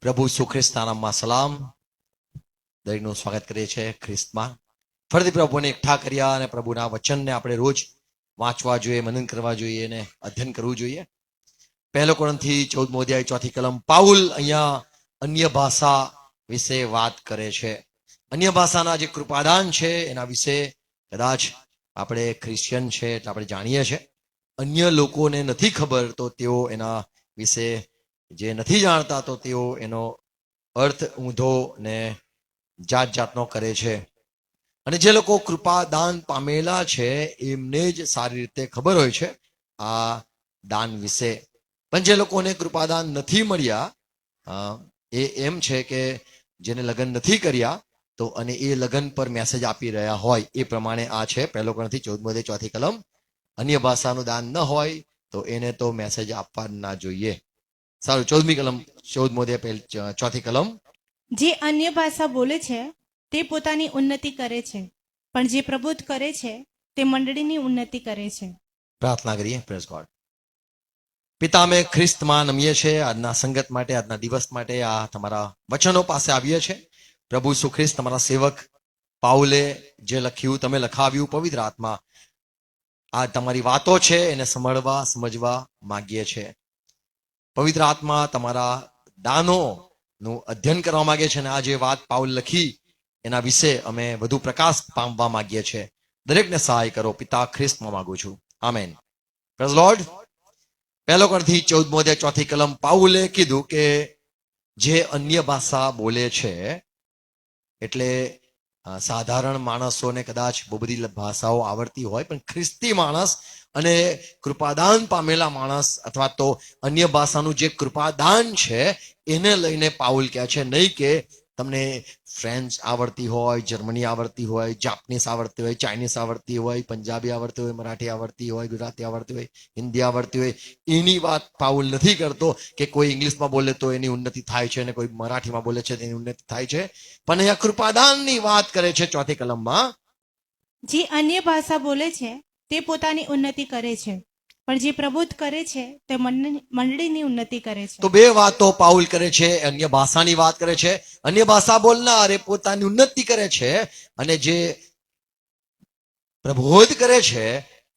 પ્રભુ ઈસુ ખ્રિસ્તના નામમાં સલામ. દરેકનું સ્વાગત કરીએ છીએ ખ્રિસ્તમાં. ફરીથી પ્રભુને એકઠા કર્યા અને પ્રભુના વચનને આપણે રોજ વાંચવા જોઈએ, મનન કરવા જોઈએ અને અધ્યયન કરવું જોઈએ. 1 કોરિન્થી 14મો અધ્યાય 4થી કલમ. પાઉલ અહીંયા અન્ય ભાષા વિશે વાત કરે છે. અન્ય ભાષાના જે કૃપાદાન છે એના વિશે કદાચ આપણે ક્રિશ્ચિયન છે એટલે આપણે જાણીએ છીએ. અન્ય લોકોને નથી ખબર તો તેઓ એના વિશે જે નથી જાણતા તો તેઓ એનો અર્થ ઊંધો ને જાત જાતનો કરે છે. અને જે લોકો કૃપાદાન પામેલા છે એમને જ સારી રીતે ખબર હોય છે આ દાન વિશે. પણ જે લોકોને કૃપાદાન નથી મળ્યા એ એમ છે કે જેને લગ્ન નથી કર્યા તો અને એ લગ્ન પર મેસેજ આપી રહ્યા હોય એ પ્રમાણે આ છે 1 કોરિન્થી 14મો અધ્યાય 4થી કલમ. અન્ય ભાષાનું દાન ન હોય તો એને તો મેસેજ આપવા ના જોઈએ. સારું, 14મી કલમ, 14મો અધ્યાય 4થી કલમ. જે અન્ય ભાષા બોલે છે તે પોતાની ઉન્નતિ કરે છે, પણ જે પ્રબોધ કરે છે તે મંડળીની ઉન્નતિ કરે છે. પ્રાર્થના કરીએ. Praise God. પિતા, અમે ખ્રિસ્તમાં નમીએ છીએ આજના સંગત માટે, આજના દિવસ માટે. આ તમારા વચનો પાસે આવીએ છીએ પ્રભુ ઈસુ ખ્રિસ્ત તમારા સેવક પાઉલે જે લખ્યું, તમે લખાવ્યું, પવિત્ર આત્મા આ તમારી વાતો છે એને સમજવા માંગીએ છીએ. પવિત્ર આત્મા તમારા દાનોનું અધ્યયન કરવા માંગે છે અને આ જે વાત પાઉલ લખી એના વિશે અમે વધુ પ્રકાશ પામવા માંગીએ છીએ. દરેકને સહાય કરો. પિતા ખ્રિસ્તમાં માંગુ છું, આમેન. Praise lord. 1 કોરિન્થી 14મો અધ્યાય 4થી કલમ. પાઉલે કીધું કે જે અન્ય ભાષા બોલે છે એટલે સાધારણ માણસોને કદાચ બહુ બધી ભાષાઓ આવડતી હોય, પણ ખ્રિસ્તી માણસ અને કૃપાદાન પામેલા માણસ અથવા તો અન્ય ભાષાનું જે કૃપાદાન છે એને લઈને પાઉલ કહે છે. નહીં કે તમને ફ્રેન્ચ આવડતી હોય, જર્મની આવડતી હોય, જાપનીઝ આવડતી હોય, ચાઇનીઝ આવડતી હોય, પંજાબી આવડતી હોય, મરાઠી આવડતી હોય, ગુજરાતી આવડતી હોય, હિન્દી આવડતી હોય, એની વાત પાઉલ નથી કરતો કે કોઈ ઇંગ્લિશમાં બોલે તો એની ઉન્નતિ થાય છે અને કોઈ મરાઠીમાં બોલે છે તેની ઉન્નતિ થાય છે. પણ અહીંયા કૃપાદાનની વાત કરે છે 4થી કલમમાં. જે અન્ય ભાષા બોલે છે તે પોતાની ઉન્નતિ કરે છે, પણ જે પ્રબોધ કરે છે તે મંડળીની ઉન્નતિ કરે છે. તો બે વાતો પાઉલ કરે છે. અન્ય ભાષાની વાત કરે છે. અન્ય ભાષા બોલનાર એ પોતાની ઉન્નતિ કરે છે અને જે પ્રબોધ કરે છે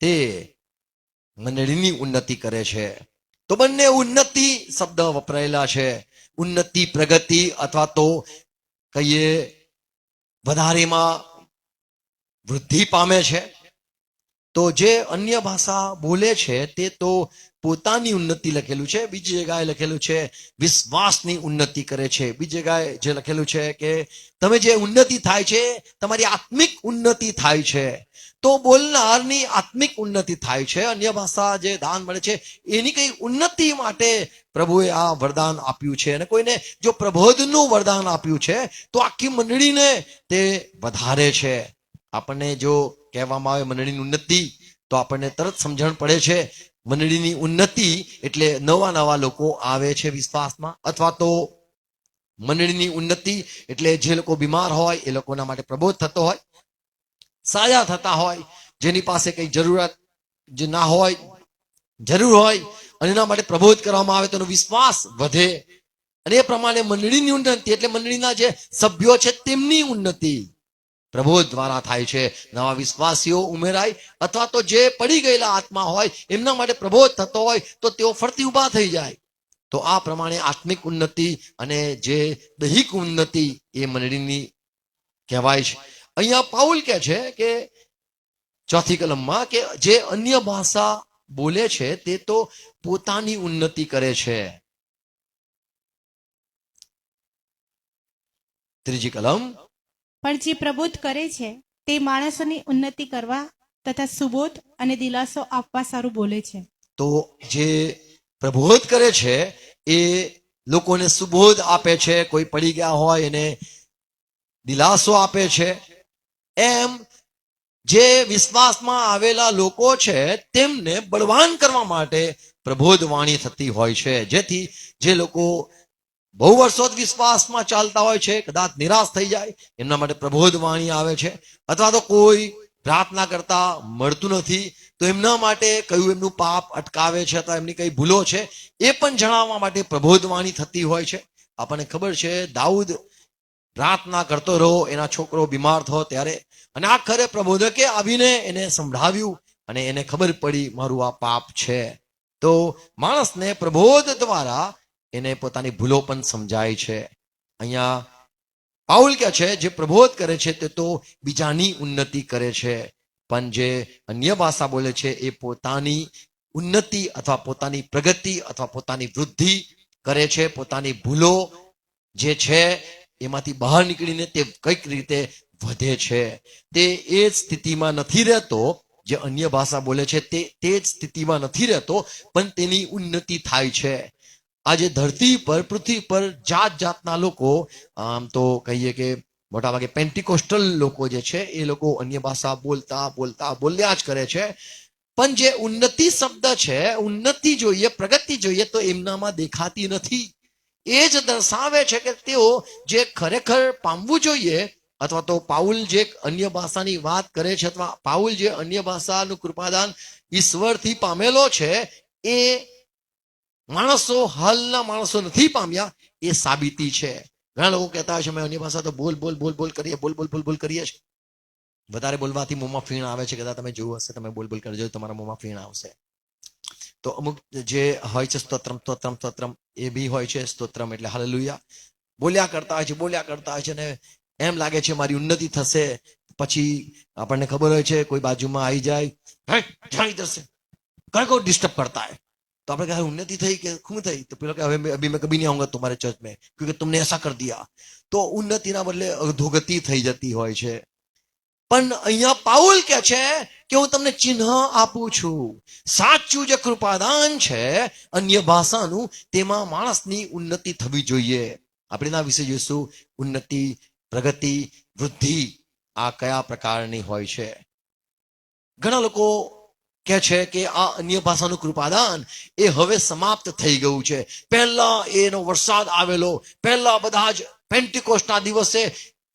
તે મંડળીની ઉન્નતિ કરે છે. તો બંને ઉન્નતિ શબ્દ વપરાયેલા છે. ઉન્નતિ, પ્રગતિ અથવા તો કહીએ વધારેમાં વૃદ્ધિ પામે છે. તો જે અન્ય ભાષા બોલે છે તે તો પોતાની ઉન્નતિ લખેલું છે. બીજી જગ્યાએ લખેલું છે વિશ્વાસની ઉન્નતિ કરે છે. બીજી જગ્યાએ જે લખેલું છે કે તમે જે ઉન્નતિ થાય છે તમારી આત્મિક ઉન્નતિ થાય છે. તો બોલનારની આત્મિક ઉન્નતિ થાય છે. અન્ય ભાષા જે દાન મળે છે એની કઈ ઉન્નતિ માટે પ્રભુએ આ વરદાન આપ્યું છે. અને કોઈને જો પ્રબોધનું વરદાન આપ્યું છે તો આખી મંડળીને તે વધારે છે. આપણને જો કહેવામાં આવે મંડળીની ઉન્નતિ તો આપણને તરત સમજણ પડે છે મંડળીની ઉન્નતિ એટલે નવા લોકો આવે છે વિશ્વાસમાં, અથવા તો મંડળીની ઉન્નતિ એટલે જે લોકો બીમાર હોય એ લોકોના માટે પ્રબોધ થતો હોય, સાજા થતા હોય, જેની પાસે કઈ જરૂરત જે ના હોય, જરૂર હોય અને એના માટે પ્રબોધ કરવામાં આવે તો વિશ્વાસ વધે. અને એ પ્રમાણે મંડળીની ઉન્નતિ એટલે મંડળીના જે સભ્યો છે તેમની ઉન્નતિ પ્રબોધ દ્વારા થાય છે. નવા વિશ્વાસીઓ ઉમેરાય અથવા તો જે પડી ગયેલા આત્મા હોય એમના માટે પ્રબોધ થતો હોય તો તેઓ ફરતી ઊભા થઈ જાય. તો આ પ્રમાણે આત્મિક ઉન્નતિ અને જે દૈહિક ઉન્નતિ એ મંડળીની કહેવાય છે. અહીંયા પાઉલ કહે છે કે 4થી કલમમાં કે જે અન્ય ભાષા બોલે છે તે તો પોતાની ઉન્નતિ કરે છે. 3જી કલમ. પણ જે પ્રબોધ કરે છે તે માણસોની ઉન્નતિ કરવા તથા સુબોધ અને દિલાસો આપવા સારું બોલે છે. તો જે પ્રબોધ કરે છે એ લોકોને સુબોધ આપે છે. કોઈ પડી ગયા હોય એને દિલાસો આપે છે. એમ જે વિશ્વાસમાં આવેલા લોકો છે તેમને બળવાન કરવા માટે પ્રબોધ વાણી થતી હોય છે, જેથી જે લોકો બહુ વર્ષો વિશ્વાસમાં ચાલતા હોય છે કદાચ નિરાશ થઈ જાય એમના માટે પ્રબોધ વાણી આવે છે. અથવા તો કોઈ પ્રાર્થના કરતા મળતું નથી તો એમના માટે કયું એમનું પાપ અટકાવે છે અથવા એમની કઈ ભૂલો છે એ પણ જણાવવા માટે પ્રબોધ વાણી થતી હોય છે. આપણને ખબર છે દાઉદ પ્રાર્થના કરતો રહ્યો, એના છોકરો બીમાર થયો ત્યારે, અને આખરે પ્રબોધકે આવીને એને સંભળાવ્યું અને એને ખબર પડી મારું આ પાપ છે. તો માણસને પ્રબોધ દ્વારા એને પોતાની ભૂલો પણ સમજાય છે. અહીંયા પાઉલ કહે છે જે પ્રબોધ કરે છે તે તો બીજાની ઉન્નતિ કરે છે, પણ જે અન્ય ભાષા બોલે છે એ પોતાની ઉન્નતિ અથવા પોતાની પ્રગતિ અથવા પોતાની વૃદ્ધિ કરે છે. પોતાની ભૂલો જે છે એમાંથી બહાર નીકળીને તે કઈક રીતે વધે છે. તે એ જ સ્થિતિમાં નથી રહેતો જે અન્ય ભાષા બોલે છે, તે જ સ્થિતિમાં નથી રહેતો, પણ તેની ઉન્નતિ થાય છે. આજે ધરતી પર, પૃથ્વી પર જાત જાતના લોકો, આમ તો કહીએ કે મોટાભાગે પેન્ટિકોસ્ટલ લોકો જે છે એ લોકો અન્ય ભાષા બોલ્યા જ કરે છે, પણ જે ઉન્નતિ શબ્દ છે, ઉન્નતિ જોઈએ, પ્રગતિ જોઈએ તો એમનામાં દેખાતી નથી. એ જ દર્શાવે છે કે તેઓ જે ખરેખર પામવું જોઈએ, અથવા તો પાઉલ જે અન્ય ભાષાની વાત કરે છે, અથવા પાઉલ જે અન્ય ભાષાનું કૃપાદાન ઈશ્વરથી પામેલો છે, એ માણસો, હાલના માણસો નથી પામ્યા, એ સાબિતી છે. ઘણા લોકો કહેતા હોય છે અમે અન્ય ભાષા તો બોલ કરીએ છીએ. વધારે બોલવાથી મોંમાં ફીણ આવે છે. કદાચ તમે જોયું હશે, તમે બોલ કરજો તમારા મોંમાં ફીણ આવશે. તો અમુક જે હોય છે સ્તોત્રમ એ બી હોય છે. સ્તોત્રમ એટલે હાલેલુયા, બોલ્યા કરતા હોય છે, ને એમ લાગે છે મારી ઉન્નતિ થશે. પછી આપણને ખબર હોય છે કોઈ બાજુમાં આવી જાય, કોઈ ડિસ્ટર્બ કરતા હોય तो આપણે કહે ઉન્નતિ થઈ કે શું થઈ, તો પેલો કે હવે અભી मैं कभी नहीं आऊंगा तुम्हारे चर्च में क्योंकि तुमने ऐसा कर दिया. તો ઉન્નતિના બદલે અધોગતિ થઈ જતી હોય છે. પણ અહીંયા પાઉલ કે છે કે હું તમને ચિહ્ન આપું છું. સાચું જે કૃપાદાન છે અન્ય ભાષાનું, તેમાં માણસની ઉન્નતિ થવી જોઈએ. આપણે એના વિશે જોઈશું. ઉન્નતિ, પ્રગતિ, વૃદ્ધિ આ કયા પ્રકારની હોય છે. ઘણા લોકો કે છે કે આ અન્ય ભાષાનું કૃપાદાન એ હવે સમાપ્ત થઈ ગયું છે. પહેલા એનો વરસાદ આવેલો, પહેલા બધા જ પેન્ટિકોસ્ટના દિવસે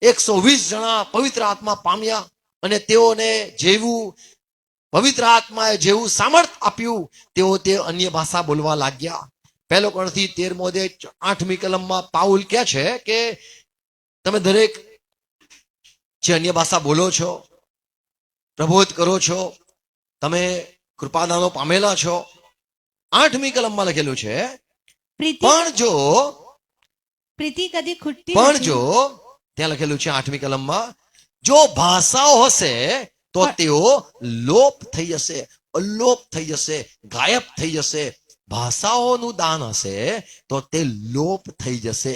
120 જણા પવિત્ર આત્મા પામ્યા, અને તેઓને જેવું પવિત્ર આત્માએ જેવું સામર્થ્ય આપ્યું તેઓ તે અન્ય ભાષા બોલવા લાગ્યા. પહેલો કોરન્થી 13 કલમમાં પાઉલ કહે છે કે તમે દરેક જે અન્ય ભાષા બોલો છો, પ્રબોધ કરો છો, તમે કૃપાદાનો પામેલા છો. 8મી કલમમાં લખેલું છે પણ પ્રીતિ કદી ખૂટતી પણ નથી. જો ત્યાં લખેલું છે 8મી કલમમાં, જો ભાષાઓ હશે તો તેઓ લોપ થઈ જશે, અલોપ થઈ જશે, ગાયબ થઈ જશે. ભાષાઓનું દાન હશે તો તે લોપ થઈ જશે.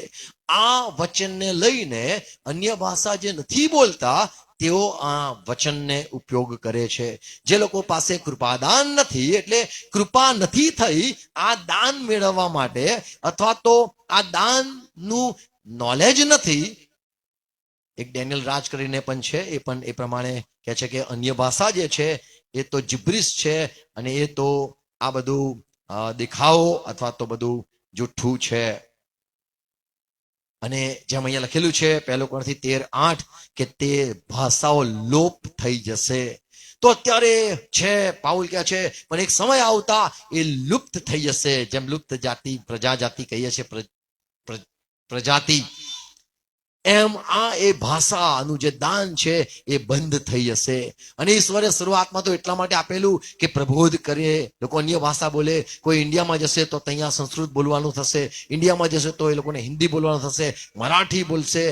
આ વચનને લઈને અન્ય ભાષા જે નથી બોલતા તેઓ આ વચનને ઉપયોગ કરે છે. જે લોકો પાસે કૃપાદાન નથી, એટલે કૃપા નથી થઈ આ દાન મેળવવા માટે, અથવા તો આ દાનનું નોલેજ નથી. એક ડેનિયલ રાજ કરીને પણ છે, એ પણ એ પ્રમાણે કહે છે કે અન્ય ભાષા જે છે એ તો જિબ્રિશ છે, અને એ તો આ બધું દેખાવો અથવા તો બધું જુઠ્ઠું છે. અને જેમ અહીંયા લખેલું છે 1 કોરન્થી 13:8 કે તે ભાષાઓ લોપ થઈ જશે. તો અત્યારે છે, પાઉલ કહે છે, પણ એક સમય આવતા એ લુપ્ત થઈ જશે. જેમ લુપ્ત જાતિ, પ્રજાજાતિ કહીએ છીએ, પ્રજાતિ, એમ આ એ ભાષાનું જે દાન છે એ બંધ થઈ જશે. અને ઈશ્વરે શરૂઆતમાં તો એટલા માટે આપેલું કે પ્રબોધ કરે, લોકો અન્ય ભાષા બોલે. કોઈ ઇન્ડિયામાં જશે તો ત્યાં સંસ્કૃત બોલવાનું થશે, ઇન્ડિયામાં જશે તો એ લોકોને હિન્દી બોલવાનું થશે, મરાઠી બોલશે.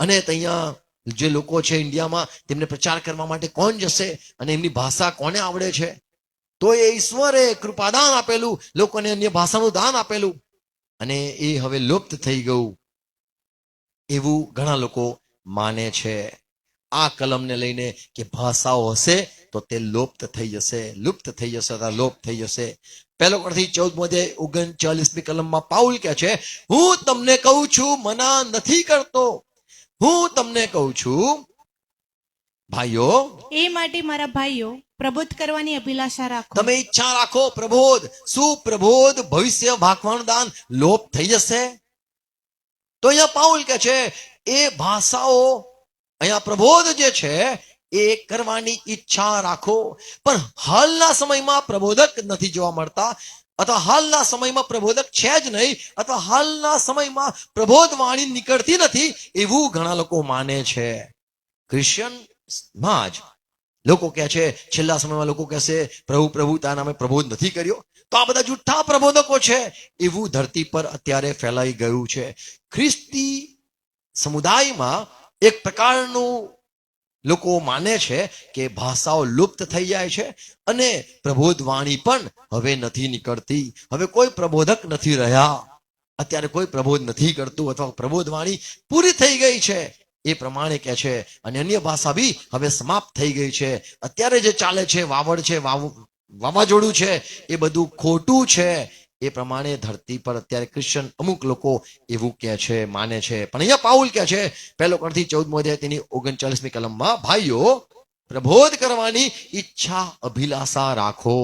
અને ત્યાં જે લોકો છે ઇન્ડિયામાં, તેમને પ્રચાર કરવા માટે કોણ જશે, અને એમની ભાષા કોને આવડે છે? તો એ ઈશ્વરે કૃપાદાન આપેલું, લોકોને અન્ય ભાષાનું દાન આપેલું, અને એ હવે લુપ્ત થઈ ગયું એવું ઘણા લોકો માને છે. આ કલમને લઈને કે ભાષાઓ હશે તો તે લુપ્ત થઈ જશે, લુપ્ત થઈ જશે અથવા લોપ થઈ જશે. 1 કોરન્થી 14:39 કલમમાં પાઉલ કહે છે, હું તમને કહું છું મના નથી કરતો, હું તમને કહું છું ભાઈઓ. એ માટે મારા ભાઈઓ, પ્રબોધ કરવાની અભિલાષા રાખો. તમે ઈચ્છા રાખો પ્રબોધ. શું પ્રબોધ, ભવિષ્ય ભાગવાનું દાન લોપ થઈ જશે? તો અહીંયા પાઉલ કહે છે એ ભાષાઓ, અહીંયા પ્રબોધ જે છે એ કરવાની ઈચ્છા રાખો. પણ હાલના સમયમાં પ્રબોધક નથી જોવા મળતા. અથવા હાલના સમયમાં પ્રબોધક છે જ નહીં, અથવા હાલના સમયમાં પ્રબોધ વાણી નીકળતી નથી, એવું ઘણા લોકો માને છે. ક્રિશ્ચનમાં જ લોકો કહે છે, છેલ્લા સમયમાં લોકો કહેશે પ્રભુ પ્રભુ તારા નામે પ્રબોધ નથી કર્યો. તો આ બધા જૂઠા પ્રબોધકો છે, એવું ધરતી પર અત્યારે ફેલાઈ ગયું છે. ખ્રિસ્તી સમુદાયમાં એક પ્રકારનું લોકો માને છે કે ભાષાઓ લુપ્ત થઈ જાય છે અને પ્રબોધ વાણી પણ હવે નથી નીકળતી. હવે કોઈ પ્રબોધક નથી રહ્યા, અત્યારે કોઈ પ્રબોધ નથી કરતું, અથવા પ્રબોધ વાણી પૂરી થઈ ગઈ છે એ પ્રમાણે કહે છે. અને અન્ય ભાષા બી હવે સમાપ્ત થઈ ગઈ છે. અત્યારે જે ચાલે છે, વાવડ છે, વાવાઝોડું છે, એ બધું ખોટું છે. એ પ્રમાણે ધરતી પર અત્યારે ક્રિશ્ચન અમુક લોકો એવું કહે છે, માને છે. પણ અહીંયા પાઉલ કહે છે 1 કોરિન્થી 14મો અધ્યાય તેની 39મી કલમમાં, ભાઈઓ પ્રબોધ કરવાની ઈચ્છા અભિલાષા રાખો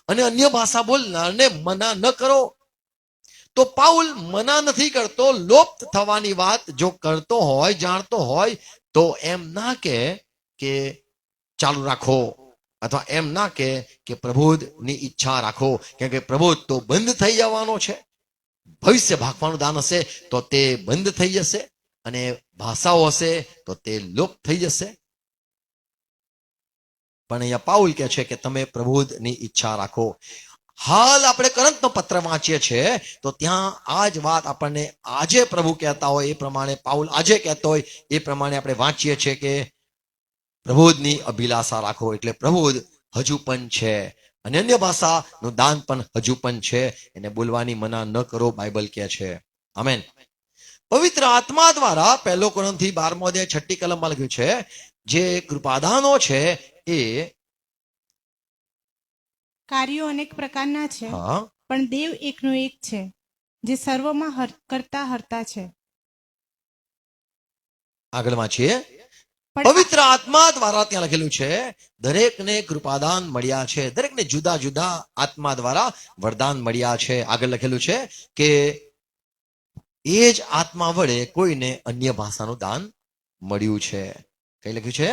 અને અન્ય ભાષા બોલનારને મના ન કરો. તો પાઉલ મના નથી કરતો. લોપ્ત થવાની વાત જો કરતો હોય, જાણતો હોય, તો એમ ના કે ચાલુ રાખો, અથવા એમ ના કે પ્રબોધની ઈચ્છા રાખો, કેમ કે પ્રબોધ તો બંધ થઈ જવાનો છે. ભવિષ્ય ભાગવાનું દાન હશે તો તે બંધ થઈ જશે, અને ભાષાઓ હશે તો તે લોપ થઈ જશે. પણ અહીંયા પાઉલ કહે છે કે તમે પ્રબોધની ઈચ્છા રાખો. હાલ આપણે કરંટનો પત્ર વાંચીએ છીએ તો ત્યાં આ જ વાત આપણને આજે પ્રભુ કહેતા હોય એ પ્રમાણે, પાઉલ આજે કહેતો હોય એ પ્રમાણે આપણે વાંચીએ છીએ કે પ્રબોધની અભિલાષા રાખો. એટલે પ્રબોધ હજુ પણ છે, અને અન્ય ભાષાનું દાન પણ હજુ પણ છે. એને બોલવાની મના ન કરો, બાઇબલ કહે છે. આમેન. પવિત્ર આત્મા દ્વારા 1 કોરિન્થી 12મો અધ્યાય 6ઠી કલમમાં લખ્યું છે, જે કૃપાદાનો છે એ કાર્યો અનેક પ્રકારના છે, હા પણ દેવ એકનો એક છે, જે સર્વમાં કરતા હરતા છે. આગળ વાંચીએ. પણ પવિત્ર આત્મા દ્વારા ત્યાં લખેલું છે દરેકને કૃપાદાન મળ્યા છે, દરેકને જુદા જુદા આત્મા દ્વારા વરદાન મળ્યા છે. આગળ લખેલું છે કે એ જ આત્મા વડે કોઈને અન્ય ભાષાનું દાન મળ્યું છે. કઈ લખ્યું છે?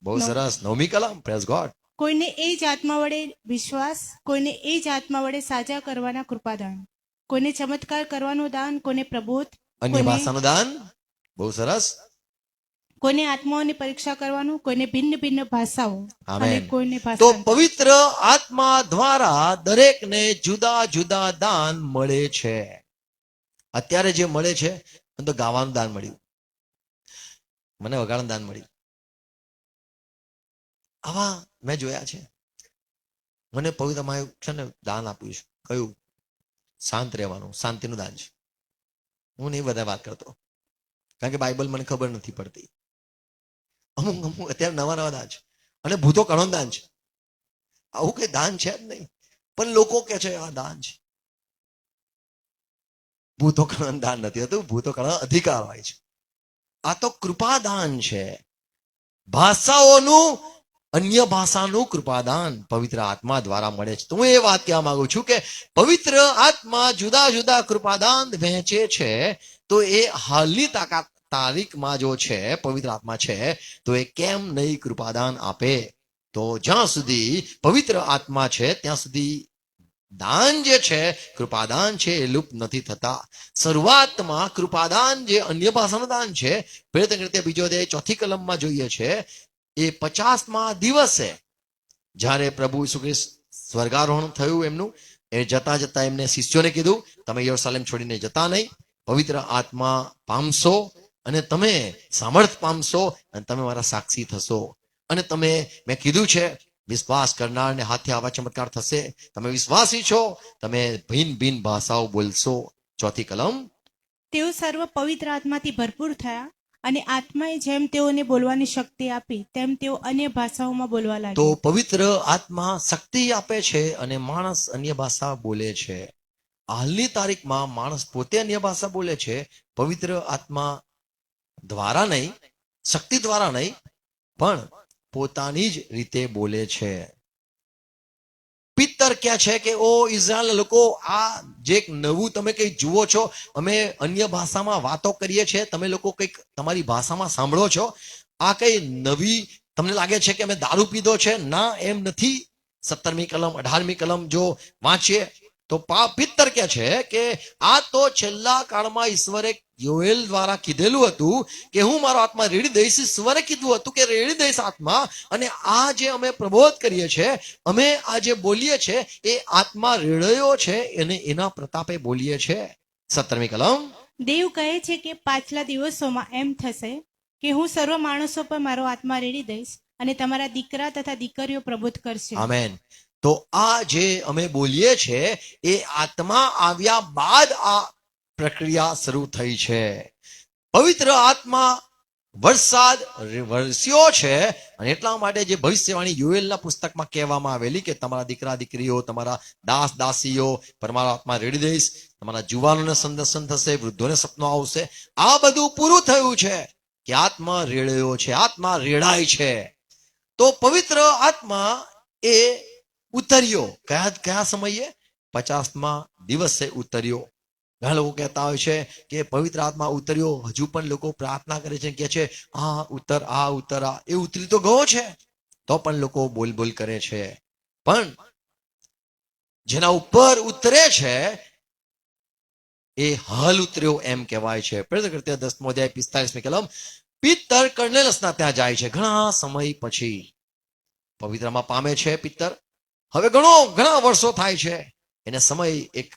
બહુ સરસ, 9મી કલમ. Praise God. કોઈને એ જ આત્મા વડે વિશ્વાસ, કોઈને એ જ આત્મા વડે સાજા કરવાના કૃપાદાન, કોઈને ચમત્કાર કરવાનું દાન, કોઈને પ્રબોધ, અન્ય ભાષાનું દાન. બહુ સરસ. કોઈને આત્માઓની પરીક્ષા કરવાનું, કોઈને ભિન્ન ભિન્ન ભાષાઓ, આમેન. અને કોઈને તો ભાષાંતર. પવિત્ર આત્મા દ્વારા દરેકને જુદા જુદા દાન મળે છે. અત્યારે જે મળે છે, મને તો ગાવાનું દાન મળ્યું, મને વગાડવાનું દાન મળ્યું. આવા મેં જોયા છે. મને પવિત્રમાં છે ને દાન આપ્યું છે. કયું? શાંત રહેવાનું, શાંતિનું દાન છે. હું નહીં બધા વાત કરતો, કારણ કે બાઇબલ મને ખબર નથી પડતી. અમુક અત્યારે નવા નવા દાન છે, અને ભૂતો કણો દાન છે. આવું કઈ દાન છે જ નહીં, પણ લોકો કે છે આ દાન છે. ભૂતો કણો દાન નથી હોતું, ભૂતો કણો અધિકાર હોય છે. આ તો કૃપાદાન છે. ભાષાઓનું, અન્ય ભાષાનું કૃપાદાન પવિત્ર આત્મા દ્વારા મળે છે. તો હું એ વાત કહેવા માંગુ છું કે પવિત્ર આત્મા જુદા જુદા કૃપાદાન વહેંચે છે. તો એ હાલની તારીખમાં જો છે પવિત્ર આત્મા છે, તો એ કેમ નહીં કૃપાદાન આપે? તો જ્યાં સુધી પવિત્ર આત્મા છે ત્યાં સુધી દાન જે છે, કૃપાદાન છે, એ લુપ્ત નથી થતા. શરૂઆતમાં કૃપાદાન જે અન્ય ભાષાનું દાન છે, બીજો અધ્યાય 4ઠી કલમમાં જોઈએ છે, એ 50મા દિવસે જ્યારે પ્રભુ ઈસુ ખ્રિસ્ત સ્વર્ગારોહણ થયું એમનું, એ જતા જતા એમને શિષ્યોને કીધું, તમે યરુશલેમ છોડીને જતા નહીં, પવિત્ર આત્મા પામશો અને તમે સામર્થ પામશો, અને તમે મારા સાક્ષી થશો. અને તમે, મેં કીધું છે, વિશ્વાસ કરનારને હાથે આવા ચમત્કાર થશે. તમે વિશ્વાસી છો, તમે ભિન્ન ભિન્ન ભાષાઓ બોલશો. 4ઠી કલમ. તેઓ સર્વ પવિત્ર આત્માથી ભરપૂર થયા, અને આત્માએ જેમ તેઓને બોલવાની શક્તિ આપી, તેમ તેઓ અન્ય ભાષાઓમાં બોલવા તો લાગ્યા. પવિત્ર આત્મા શક્તિ આપે છે અને માણસ અન્ય ભાષા બોલે છે. હાલની તારીખમાં માણસ પોતે અન્ય ભાષા બોલે છે, પવિત્ર આત્મા દ્વારા નહીં, શક્તિ દ્વારા નહીં, પણ પોતાની જ રીતે બોલે છે. પિત્તર કહે છે કે ઓ ઇઝરાયલ લોકો, આ જે નવું તમે કઈ જુઓ છો, અમે અન્ય ભાષામાં વાતો કરીએ છીએ, તમે લોકો કંઈક તમારી ભાષામાં સાંભળો છો, આ કઈ નવી તમને લાગે છે કે અમે દારૂ પીધો છે? ના, એમ નથી. 17મી કલમ 18મી કલમ જો વાંચીએ તો પિત્તર કે છે કે આ તો છેલ્લા કાળમાં ઈશ્વરે યોએલ દ્વારા કીધેલું હતું કે હું મારો આત્મા રેડી દઈશ. ઈશ્વરે કીધું હતું કે રેડી દઈશ આત્મા, અને આ જે અમે પ્રબોધ કરીએ છીએ, અમે આ જે બોલીએ છીએ એ આત્મા રેડાયો છે અને એના પ્રતાપે બોલીએ છીએ. 17મી કલમ. દેવ કહે છે કે પાછલા દિવસોમાં એમ થશે કે હું સર્વ માણસો પર મારો આત્મા રેડી દઈશ અને તમારા દીકરા તથા દીકરીઓ પ્રબોધ કરશે. આમેન. તો આ જે અમે બોલીએ છીએ એ આત્મા આવ્યા બાદ આ પ્રક્રિયા શરૂ થઈ છે. પવિત્ર આત્મા વરસાદ વરસ્યો છે, અને એટલા માટે જે ભવિષ્યવાણી યોએલના પુસ્તકમાં કહેવામાં આવેલી કે તમારા દીકરા દીકરીઓ, તમારા દાસ દાસીઓ પર મારો આત્મા રેડી દઈશ, તમારા જુવાનોને સંદર્શન થશે, વૃદ્ધોને સપનો આવશે, આ બધું પૂરું થયું છે કે આત્મા રેડાયો છે, આત્મા રેડાય છે. તો પવિત્ર આત્મા એ ઉતર્યો કયા સમયે? 50મા દિવસે ઉતર્યો. ઘણા લોકો કહેતા હોય છે કે પવિત્ર આત્મા ઉતર્યો. હજુ પણ લોકો પ્રાર્થના કરે છે, કે છે આ ઉતર, આ ઉતર, આ એ ઉતરી તો ગયો છે, તો પણ લોકો બોલ બોલ કરે છે. પણ જેના ઉપર ઉતરે છે એ હાલ ઉતર્યો એમ કહેવાય છે. પ્રેરિત કૃત્ય 10મો અધ્યાય 45મી કલમ. પિત્તર કર્નેલસના ત્યાં જાય છે ઘણા સમય પછી. પવિત્રમાં પામે છે પિત્તર. હવે ઘણા વર્ષો થાય છે. એને સમય એક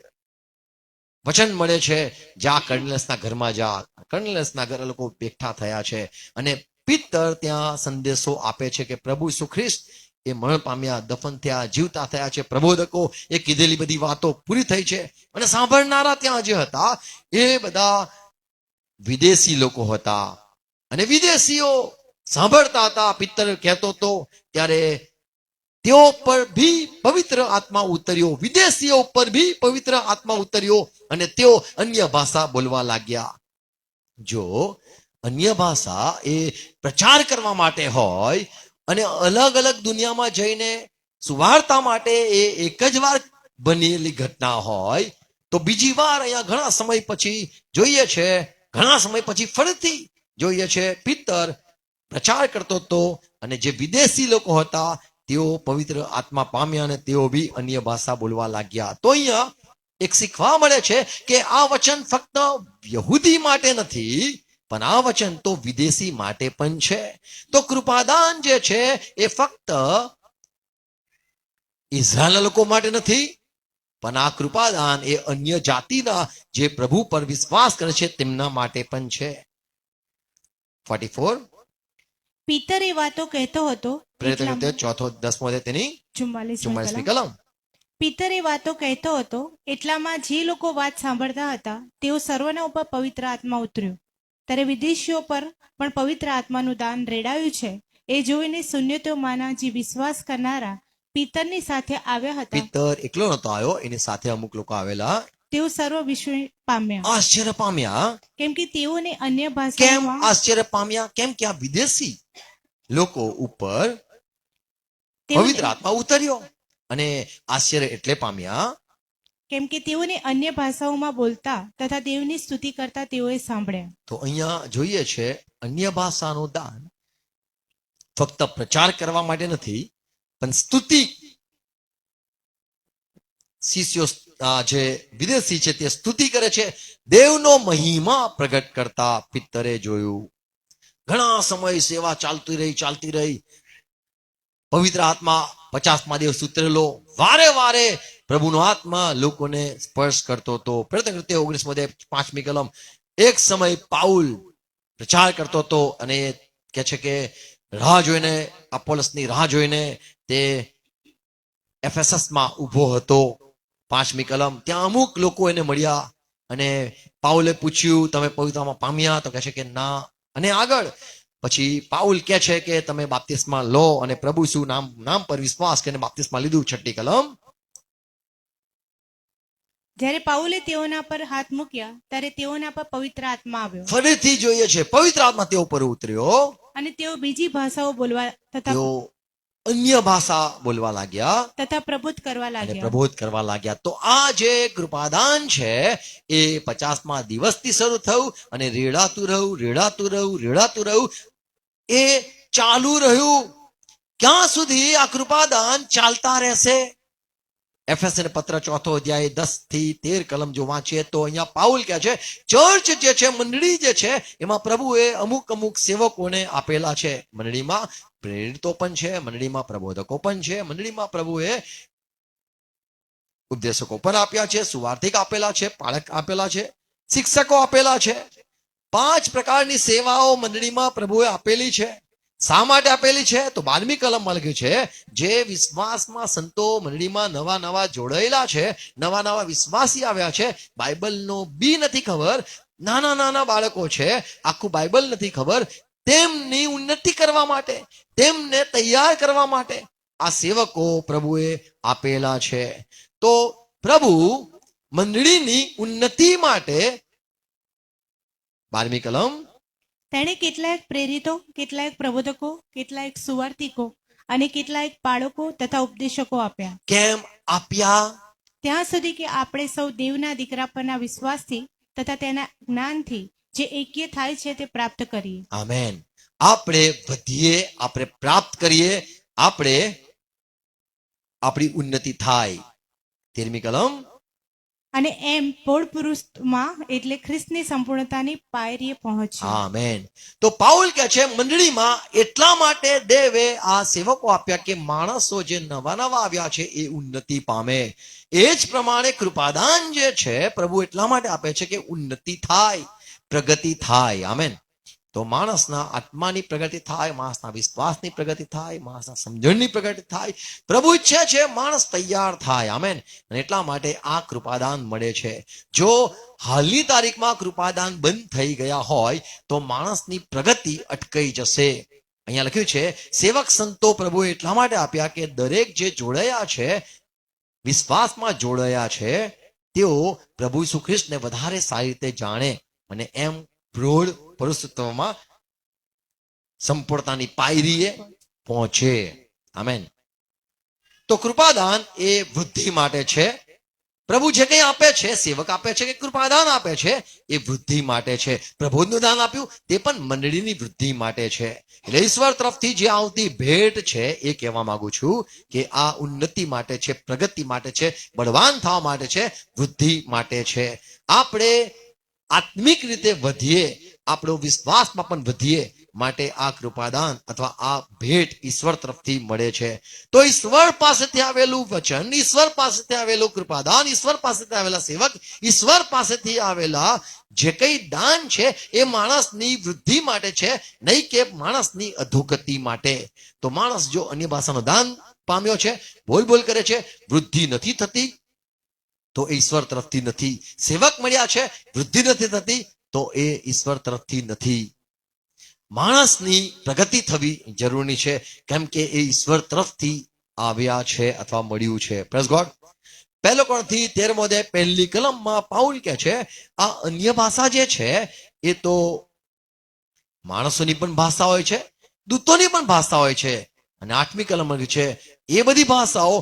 વચન મળે છે, જા કર્નેલસના ઘરમાં જા. કર્નેલસના ઘરે લોકો બેઠા થયા છે, અને પિત્તર ત્યાં સંદેશો આપે છે કે પ્રભુ ઈસુ ખ્રિસ્ત એ મરણ પામ્યા, દફન થયા, જીવતા થયા છે. પ્રબોધકો એ કીધેલી બધી વાતો પૂરી થઈ છે. અને સાંભળનારા ત્યાં જે હતા એ બધા વિદેશી લોકો હતા, અને વિદેશીઓ સાંભળતા હતા. પિત્તર કહેતો હતો ત્યારે તેઓ પર ભી પવિત્ર આત્મા ઉતર્યો, વિદેશીઓ ઉપર ભી પવિત્ર આત્મા ઉતર્યો, અને તેઓ અન્ય ભાષા બોલવા લાગ્યા. જો અન્ય ભાષા એ પ્રચાર કરવા માટે હોય અને અલગ અલગ દુનિયામાં જઈને સુવાર્તા માટે એ એક જ વાર બનેલી ઘટના હોય, તો બીજી વાર અહીંયા ઘણા સમય પછી જોઈએ છે, ઘણા સમય પછી ફરીથી જોઈએ છે પિત્તર પ્રચાર કરતો હતો, અને જે વિદેશી લોકો હતા તેઓ પવિત્ર આત્મા પામ્યા અને તેઓ બી અન્ય ભાષા બોલવા લાગ્યા. તો અહીંયા એક શીખવા મળે છે કે આ વચન ફક્ત યહૂદી માટે નથી, પણ આ વચન તો વિદેશી માટે પણ છે. તો કૃપાદાન જે છે એ ફક્ત ઇઝરાયલના લોકો માટે નથી, પણ આ કૃપાદાન એ અન્ય જાતિના જે પ્રભુ પર વિશ્વાસ કરે છે તેમના માટે પણ છે. 44. પિત્તર એ વાતો કહેતો હતો પ્રેરિત એટલામાં- કૃત્ય 10મો અધ્યાય તેની 44મી 44મી કલમ. કલમ. પિત્તર એ વાતો કહેતો હતો એટલામાં જે લોકો વાત સાંભળતા હતા તેઓ સર્વના ઉપર પવિત્ર આત્મા ઉતર્યો. ત્યારે વિદેશીઓ પર પણ પવિત્ર આત્માનું દાન રેડાયું છે એ જોઈને શૂન્યતોમાંના જે વિશ્વાસ કરનારા પિત્તરની સાથે આવ્યા હતા પિત્તર એકલો નતો આવ્યો, એની સાથે અમુક લોકો આવેલા. તેઓ સર્વ વિશ્વ પામ્યા, આશ્ચર્ય પામ્યા. કેમ કે તેઓને અન્ય કેમ ભાષામાં આશ્ચર્ય પામ્યા? કેમ કે આ વિદેશી લોકો ઉપર તેઓને- પવિત્ર આત્મા ઉતર્યો, અને આશ્ચર્ય એટલે પામ્યા કેમ કે તેઓને અન્ય ભાષાઓમાં બોલતા તથા દેવની સ્તુતિ કરતા તેઓએ સાંભળ્યા. તો અહીંયા જોઈએ છે અન્ય ભાષાનું દાન ફક્ત પ્રચાર કરવા માટે નથી, પણ સ્તુતિ. શિષ્યો જે વિદેશી છે તે સ્તુતિ કરે છે, દેવનો મહિમા પ્રગટ કરતા પિત્તરે જોયું. ઘણા સમય સેવા ચાલતી રહી. પવિત્ર આત્મા 50મા દિવસ ઉતરેલો. વારે વારે પ્રભુનો આત્મા લોકોને સ્પર્શ કરતો હતો. પ્રેરિત કૃત્ય 19મો અધ્યાય 5મી કલમ. એક સમય પાઉલ પ્રચાર કરતો હતો, અને કહે છે કે રાહ જોઈને, અપોલોસની રાહ જોઈને તે એફેસસમાં ઊભો હતો. 5મી કલમ. ત્યાં અમુક લોકો એને મળ્યા, અને પાઉલે પૂછ્યું તમે પવિત્રમાં પામ્યા? તો કહે છે કે ના. અને આગળ પછી પાઉલ કહે છે કે તમે બાપ્તિસ્મા લો, અને પ્રભુ શું નામ પર વિશ્વાસ કરીને બાપ્તિસ્મા લીધું. 6મી કલમ. જ્યારે પાઉલે તેઓના પર હાથ મૂક્યા ત્યારે તેઓના પર પવિત્ર આત્મા આવ્યો, ફરીથી જોઈએ છે પવિત્ર આત્મા તેઓ પર ઉતર્યો. અને તેઓ બીજી ભાષાઓ બોલવા તેઓ અન્ય ભાષા બોલવા લાગ્યા તથા પ્રબોધ કરવા અને લાગ્યા. પ્રબોધ કરવા લાગ્યા. તો આ જે કૃપાદાન છે એ 50મા દિવસથી શરૂ થયું, અને રેડાતું રહ્યું એ ચાલુ રહ્યું. ક્યાં સુધી આ કૃપાદાન ચાલતા રહેશે? એફએસને પત્ર 4 અધ્યાય 10 થી 13 કલમ જો વાંચીએ તો અહીંયા પાઉલ કહે છે ચર્ચ જે છે, મંડળી જે છે, એમાં પ્રભુએ અમુક સેવકોને આપેલા છે. મંડળીમાં પ્રેરિતો પણ છે, મંડળીમાં પ્રબોધકો પણ છે, મંડળીમાં પ્રભુએ ઉપદેશકો પણ આપ્યા છે, સુવાર્તિક આપેલા છે, પાળક આપેલા છે, શિક્ષકો આપેલા છે. 5 પ્રકારની સેવાઓ મંડળીમાં પ્રભુએ આપેલી છે. શા માટે આપેલી છે? તો 12મી કલમમાં લખ્યું છે જે વિશ્વાસમાં સંતો મંડળીમાં નવા જોડાયેલા છે, નવા વિશ્વાસી આવ્યા છે, બાઇબલનો બી નથી ખબર, નાના બાળકો છે, આખું બાઇબલ નથી ખબર, તેમની ઉન્નતિ કરવા માટે, તેમને તૈયાર કરવા માટે આ સેવકો પ્રભુએ આપેલા છે. તો પ્રભુ મંડળીની ઉન્નતિ માટે 12મી કલમ, તેણે કેટલાક પ્રેરિતો, કેટલાક પ્રબોધકો, કેટલાક સુવાર્તિકો અને કેટલાક પાળકો તથા ઉપદેશકો આપ્યા. કેમ આપ્યા? ત્યાં સુધી કે આપણે સૌ દેવના દીકરા પરના વિશ્વાસથી તથા તેના જ્ઞાનથી જે એક્ય થાય છે તે પ્રાપ્ત કરીએ. આમેન. આપણે વધીએ, આપણે પ્રાપ્ત કરીએ, આપણે આપણી ઉન્નતિ થાય. 13મી કલમ, અને એમ પોળ પુરુષમાં એટલે ખ્રિસ્તની સંપૂર્ણતાની પાયરીએ પહોંચે. આમેન. તો પાઉલ કહે છે મંડળીમાં એટલા માટે દેવે આ સેવકો આપ્યા કે માણસો જે નવા આવ્યા છે એ ઉન્નતિ પામે. એ જ પ્રમાણે કૃપાદાન જે છે પ્રભુ એટલા માટે આપે છે કે ઉન્નતિ થાય, પ્રગતિ થાય. આમેન. તો માણસના આત્માની પ્રગતિ થાય, માણસના વિશ્વાસની પ્રગતિ થાય, માણસના સમજણની પ્રગતિ થાય. પ્રભુ ઈચ્છે છે માણસ તૈયાર થાય. આમેન. અને એટલા માટે આ કૃપાદાન મળે છે. જો હાલની તારીખમાં કૃપાદાન બંધ થઈ ગયા હોય તો માણસની પ્રગતિ અટકાઈ જશે. અહીંયા લખ્યું છે સેવક સંતો પ્રભુએ એટલા માટે આપ્યા કે દરેક જે જોડાયા છે, વિશ્વાસમાં જોડાયા છે, તેઓ પ્રભુ ઈસુ ખ્રિસ્તને વધારે સારી રીતે જાણે અને એમ પ્રૌઢ પુરુષત્વમાં સંપૂર્ણતાની પાયરીએ પહોંચે. આમેન. તો કૃપાદાન એ વૃદ્ધિ માટે છે. પ્રભુ જે કંઈ આપે છે, સેવક આપે છે કે કૃપાદાન આપે છે, એ વૃદ્ધિ માટે છે. પ્રબોધનું દાન આપ્યું તે પણ મંડળીની વૃદ્ધિ માટે છે. એટલે ઈશ્વર તરફથી જે આવતી ભેટ છે એ કહેવા માંગુ છું કે આ ઉન્નતિ માટે છે, પ્રગતિ માટે છે, બળવાન થવા માટે છે, વૃદ્ધિ માટે છે. આપણે આત્મિક રીતે વધીએ, આપણો વિશ્વાસમાં પણ વધીએ માટે આ કૃપાદાન અથવા આ ભેટ ઈશ્વર તરફથી મળે છે. તો ઈશ્વર પાસેથી આવેલું વચન, ઈશ્વર પાસેથી આવેલું કૃપાદાન, ઈશ્વર પાસેથી આવેલા સેવક, ઈશ્વર પાસેથી આવેલા જે કંઈ દાન છે એ માણસની વૃદ્ધિ માટે છે, નહીં કે માણસની અધોગતિ માટે. તો માણસ જો અન્ય ભાષાનું દાન પામ્યો છે, બોલ કરે છે, વૃદ્ધિ નથી થતી તો એ ઈશ્વર તરફથી નથી. સેવક મળ્યા છે, વૃદ્ધિ નથી થતી તો એ ઈશ્વર તરફથી નથી. માણસની પ્રગતિ થવી જરૂરી છે કેમ કે એ ઈશ્વર તરફથી આવ્યા છે અથવા મળ્યું છે. Praise God. 1 કોરિન્થી 13મો અધ્યાય 1લી કલમમાં પાઉલ કહે છે આ અન્ય ભાષા જે છે એ તો માણસોની પણ ભાષા હોય છે, દૂતોની પણ ભાષા હોય છે. અને 8મી કલમ છે એ બધી ભાષાઓ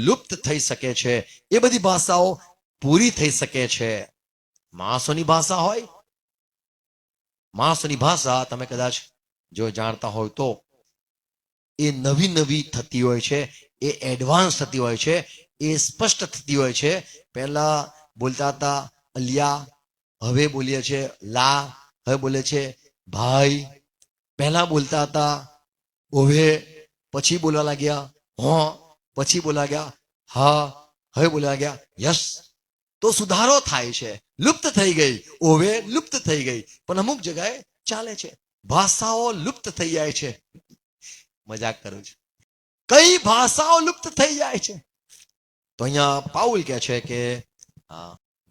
લુપ્ત થઈ શકે છે, એ બધી ભાષાઓ પૂરી થઈ શકે છે. માણસોની ભાષા હોય, માણસોની ભાષા તમે કદાચ જો જાણતા હોય તો એ નવી થતી હોય છે, એ એડવાન્સ થતી હોય છે, એ સ્પષ્ટ થતી હોય છે. પહેલા બોલતા હતા અલિયા, હવે બોલીએ છે લા, હવે બોલે છે ભાઈ. પહેલા બોલતા હતા ઓવે, પછી બોલવા લાગ્યા હો, પછી બોલા ગયા હા, હવે બોલવા ગયા યસ. તો સુધારો થાય છે. લુપ્ત થઈ ગઈ ઓવે, લુપ્ત થઈ ગઈ, પણ અમુક જગ્યાએ ચાલે છે. ભાષાઓ લુપ્ત થઈ જાય છે. મજાક કરું છું. કઈ ભાષાઓ લુપ્ત થઈ જાય છે તો અહીંયા પાઉલ કહે છે કે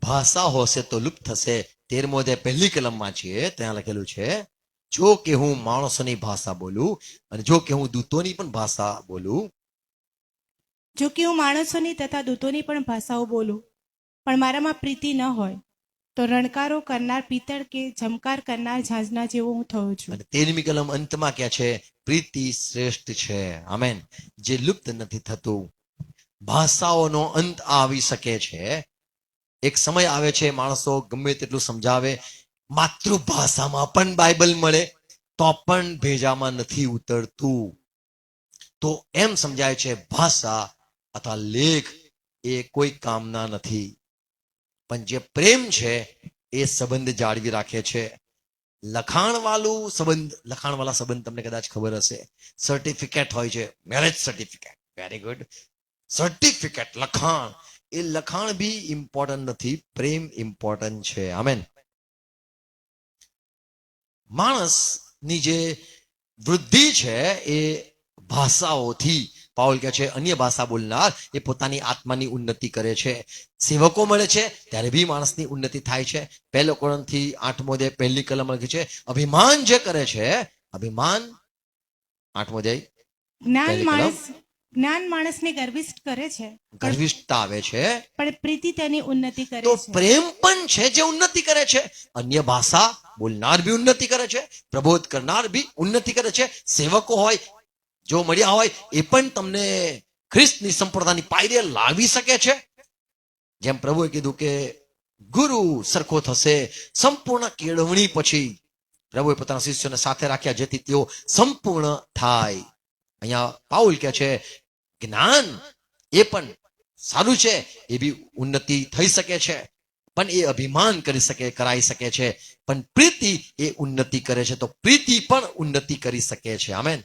ભાષા હોશે તો લુપ્ત થશે. 13મો અધ્યાય 1લી કલમમાં છીએ ત્યાં લખેલું છે જો કે હું માણસોની ભાષા બોલું અને જો કે હું દૂતોની પણ ભાષા બોલું, જો કે હું માણસોની તથા દૂતોની પણ ભાષાઓ બોલું, પણ મારામાં પ્રીતિ ન હોય તો રણકારો કરનાર પિત્તળ કે ઝમકાર કરનાર ઝાંઝના જેવો હું થયો છું. અને 13મી કલમ અંતમાં કહે છે પ્રીતિ શ્રેષ્ઠ છે. આમેન. જે લુપ્ત નથી થતું. ભાષાઓનો અંત આવી શકે છે. એક સમય આવે છે માણસો ગમે તેટલું સમજાવે, માતૃભાષામાં પણ બાઇબલ મળે તો પણ ભેજામાં નથી ઉતરતું. તો એમ સમજાય છે ભાષા અથવા લેખ એ કોઈ કામના નથી, પણ જે પ્રેમ છે એ સંબંધ જાળવી રાખે છે. લખાણવાળા સંબંધ તમને કદાચ ખબર હશે, સર્ટિફિકેટ હોય છે, marriage certificate, very good, certificate, લખાણ. એ લખાણ બી ઇમ્પોર્ટન્ટ નથી, પ્રેમ ઇમ્પોર્ટન્ટ છે. આમેન. માણસની જે વૃદ્ધિ છે એ ભાષાઓથી, પાઉલ કહે છે અન્ય ભાષા બોલનાર એ પોતાની આત્માની ઉન્નતિ કરે છે. સેવકો મળે છે ત્યારે બી માણસની ઉન્નતિ થાય છે. 1 કોરિન્થી 8મો અધ્યાય 1લી કલમ લખી છે, અભિમાન જે કરે છે, અભિમાન 8મો અધ્યાય જ્ઞાન માણસને ગર્વિષ્ઠ કરે છે, ગર્વિષ્ઠતા આવે છે, પણ પ્રીતિ તેની ઉન્નતિ કરે તો છે. પ્રેમ પણ છે જે ઉન્નતિ કરે છે. અન્ય ભાષા બોલનાર બી ઉન્નતિ કરે છે, પ્રબોધ કરનાર બી ઉન્નતિ કરે છે, સેવકો હોય જો મળ્યા હોય એ પણ તમને ખ્રિસ્તની સંપ્રદાયની પાયરે લાવી શકે છે. જેમ પ્રભુએ કીધું કે ગુરુ સરખો થશે સંપૂર્ણ કેળવણી પછી. પ્રભુએ પોતાના શિષ્યોને સાથે રાખ્યા જેથી તેઓ સંપૂર્ણ થાય. અહીંયા પાઉલ કહે છે જ્ઞાન એ પણ સારું છે, એ બી ઉન્નતિ થઈ શકે છે, પણ એ અભિમાન કરાઈ શકે છે. પણ પ્રીતિ એ ઉન્નતિ કરે છે, તો પ્રીતિ પણ ઉન્નતિ કરી શકે છે. આમેન.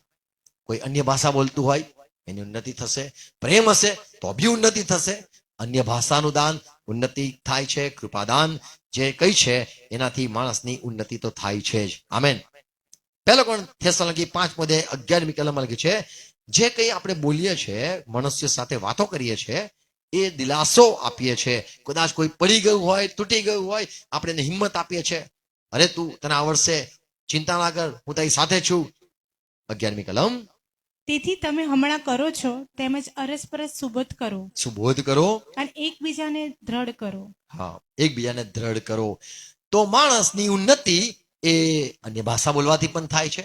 કોઈ અન્ય ભાષા બોલતું હોય એની ઉન્નતિ થશે, પ્રેમ હશે તો બી ઉન્નતિ થશે. અન્ય ભાષાનું દાન ઉન્નતિ થાય છે, કૃપાદાન જે કઈ છે એનાથી માણસની ઉન્નતિ તો થાય છે જ. આમેન. 1 થેસલોનિકી 5મો અધ્યાય 11મી કલમમાં લખ્યું છે, જે કંઈ આપણે બોલીએ છીએ, મનુષ્ય સાથે વાતો કરીએ છીએ, એ દિલાસો આપીએ છીએ. કદાચ કોઈ પડી ગયું હોય, તૂટી ગયું હોય, આપણે એને હિંમત આપીએ છીએ, અરે તું, તને આવડશે, ચિંતા ના કર, હું તારી સાથે છું. 11મી કલમ, તેથી તમે હમણાં કરો છો તેમજ અરસપરસ સુબોધ કરો અને એકબીજાને દ્રઢ કરો. હા, એકબીજાને દ્રઢ કરો. તો માણસની ઉન્નતિ એ અન્ય ભાષા બોલવાથી પણ થાય છે,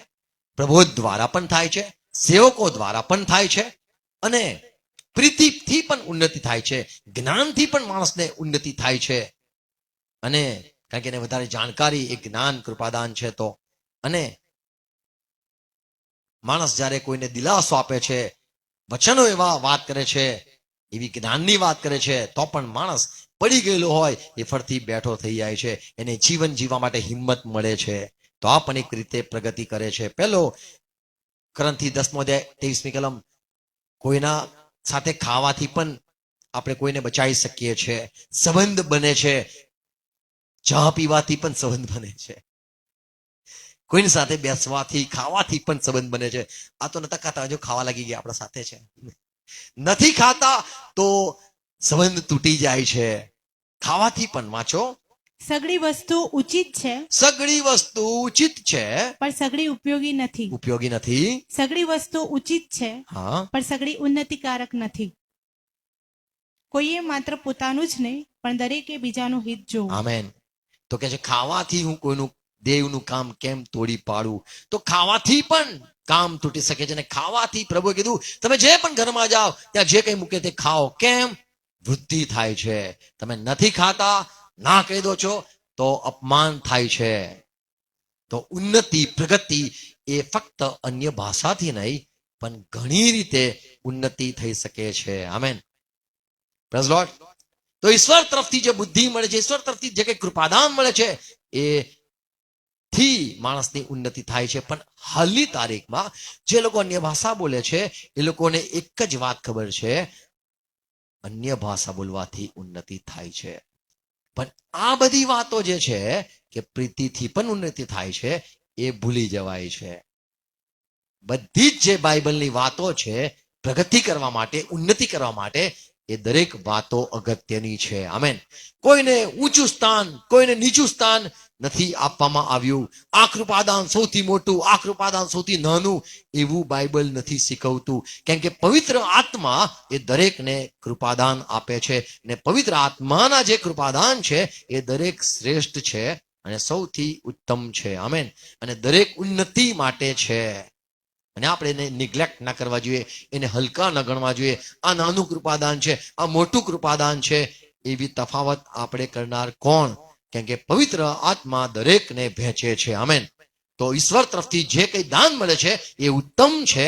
પ્રબોધ દ્વારા પણ થાય છે, સેવકો દ્વારા પણ થાય છે, અને પ્રીતિથી પણ ઉન્નતિ થાય છે, જ્ઞાનથી પણ માણસને ઉન્નતિ થાય છે. અને કારણ કે એને વધારે જાણકારી એ જ્ઞાન કૃપાદાન છે. તો અને માણસ જ્યારે કોઈને દિલાસો આપે છે, વચનો એવા વાત કરે છે, એવી જ્ઞાનની વાત કરે છે, તો પણ માણસ પડી ગયેલો હોય એ ફરતી બેઠો થઈ જાય છે, એને જીવન જીવવા માટે હિંમત મળે છે. તો આ પણ એક રીતે પ્રગતિ કરે છે. 1 કોરિન્થી 10મો અધ્યાય 23મી કલમ, કોઈના સાથે ખાવાથી પણ આપણે કોઈને બચાવી શકીએ છીએ, સંબંધ બને છે. ચા પીવાથી પણ સંબંધ બને છે, કોઈની સાથે બેસવાથી, ખાવાથી પણ સંબંધ બને છે. આ તો નતા ખાતા, જો ખાવા લાગી ગયા આપણા સાથે છે, નથી ખાતા તો સંબંધ તૂટી જાય છે. ખાવાથી પણ, વાંચો, સગળી વસ્તુ ઉચિત છે, સગળી વસ્તુ ઉચિત છે, પણ સગળી ઉપયોગી નથી. ઉપયોગી નથી. સગળી વસ્તુ ઉચિત છે, હા, પણ સગળી ઉન્નતિકારક નથી. કોઈએ માત્ર પોતાનું જ નહીં, પણ દરેકે બીજાનું હિત જોવું. આમેન. તો કે છે ખાવાથી હું કોઈનું દેવનું કામ કેમ તોડી પાડું? તો ખાવાથી પણ કામ તૂટી શકે છે. અને ખાવાથી પ્રભુએ કીધું તમે જે પણ ઘરમાં જાઓ ત્યાં જે કંઈ મૂકે તે ખાઓ. કેમ? વૃદ્ધિ થાય છે. તમે નથી ખાતા, ના કહી દો છો તો અપમાન થાય છે. તો ઉન્નતિ, પ્રગતિ એ ફક્ત અન્ય ભાષાથી નહીં પણ ઘણી રીતે ઉન્નતિ થઈ શકે છે. આમેન. Praise lord. તો ઈશ્વર તરફથી જે બુદ્ધિ મળે છે, ઈશ્વર તરફથી જે કંઈ કૃપાદાન મળે છે, એ થી માણસની ઉન્નતિ થાય છે. પણ હાલની તારીખમાં જે લોકો અન્ય ભાષા બોલે છે એ લોકોને એક જ વાત ખબર છે, અન્ય ભાષા બોલવાથી ઉન્નતિ થાય છે. પણ આ બધી વાતો જે છે કે પ્રીતિથી પણ ઉન્નતિ થાય છે, એ ભૂલી જવાય છે. બધી જ જે બાઇબલની વાતો છે પ્રગતિ કરવા માટે, ઉન્નતિ કરવા માટે, એ દરેક વાતો અગત્યની છે. આમેન. કોઈને ઊંચું સ્થાન, કોઈને નીચું સ્થાન નથી આપવામાં આવ્યું. આ કૃપાદાન સૌથી મોટું, આ કૃપાદાન સૌથી નાનું, એવું બાઇબલ નથી શીખવતું. કેમ કે પવિત્ર આત્મા એ દરેકને કૃપાદાન આપે છે, ને પવિત્ર આત્માના જે કૃપાદાન છે એ દરેક શ્રેષ્ઠ છે અને સૌથી ઉત્તમ છે. આમેન. અને દરેક ઉન્નતિ માટે છે. અને આપણે એને નિગ્લેક્ટ ના કરવા જોઈએ, એને હલકા ન ગણવા જોઈએ. આ નાનું કૃપાદાન છે, આ મોટું કૃપાદાન છે, એવી તફાવત આપણે કરનાર કોણ? કેમ કે પવિત્ર આત્મા દરેકને વહેંચે છે. આમેન. તો ઈશ્વર તરફથી જે કંઈ દાન મળે છે એ ઉત્તમ છે,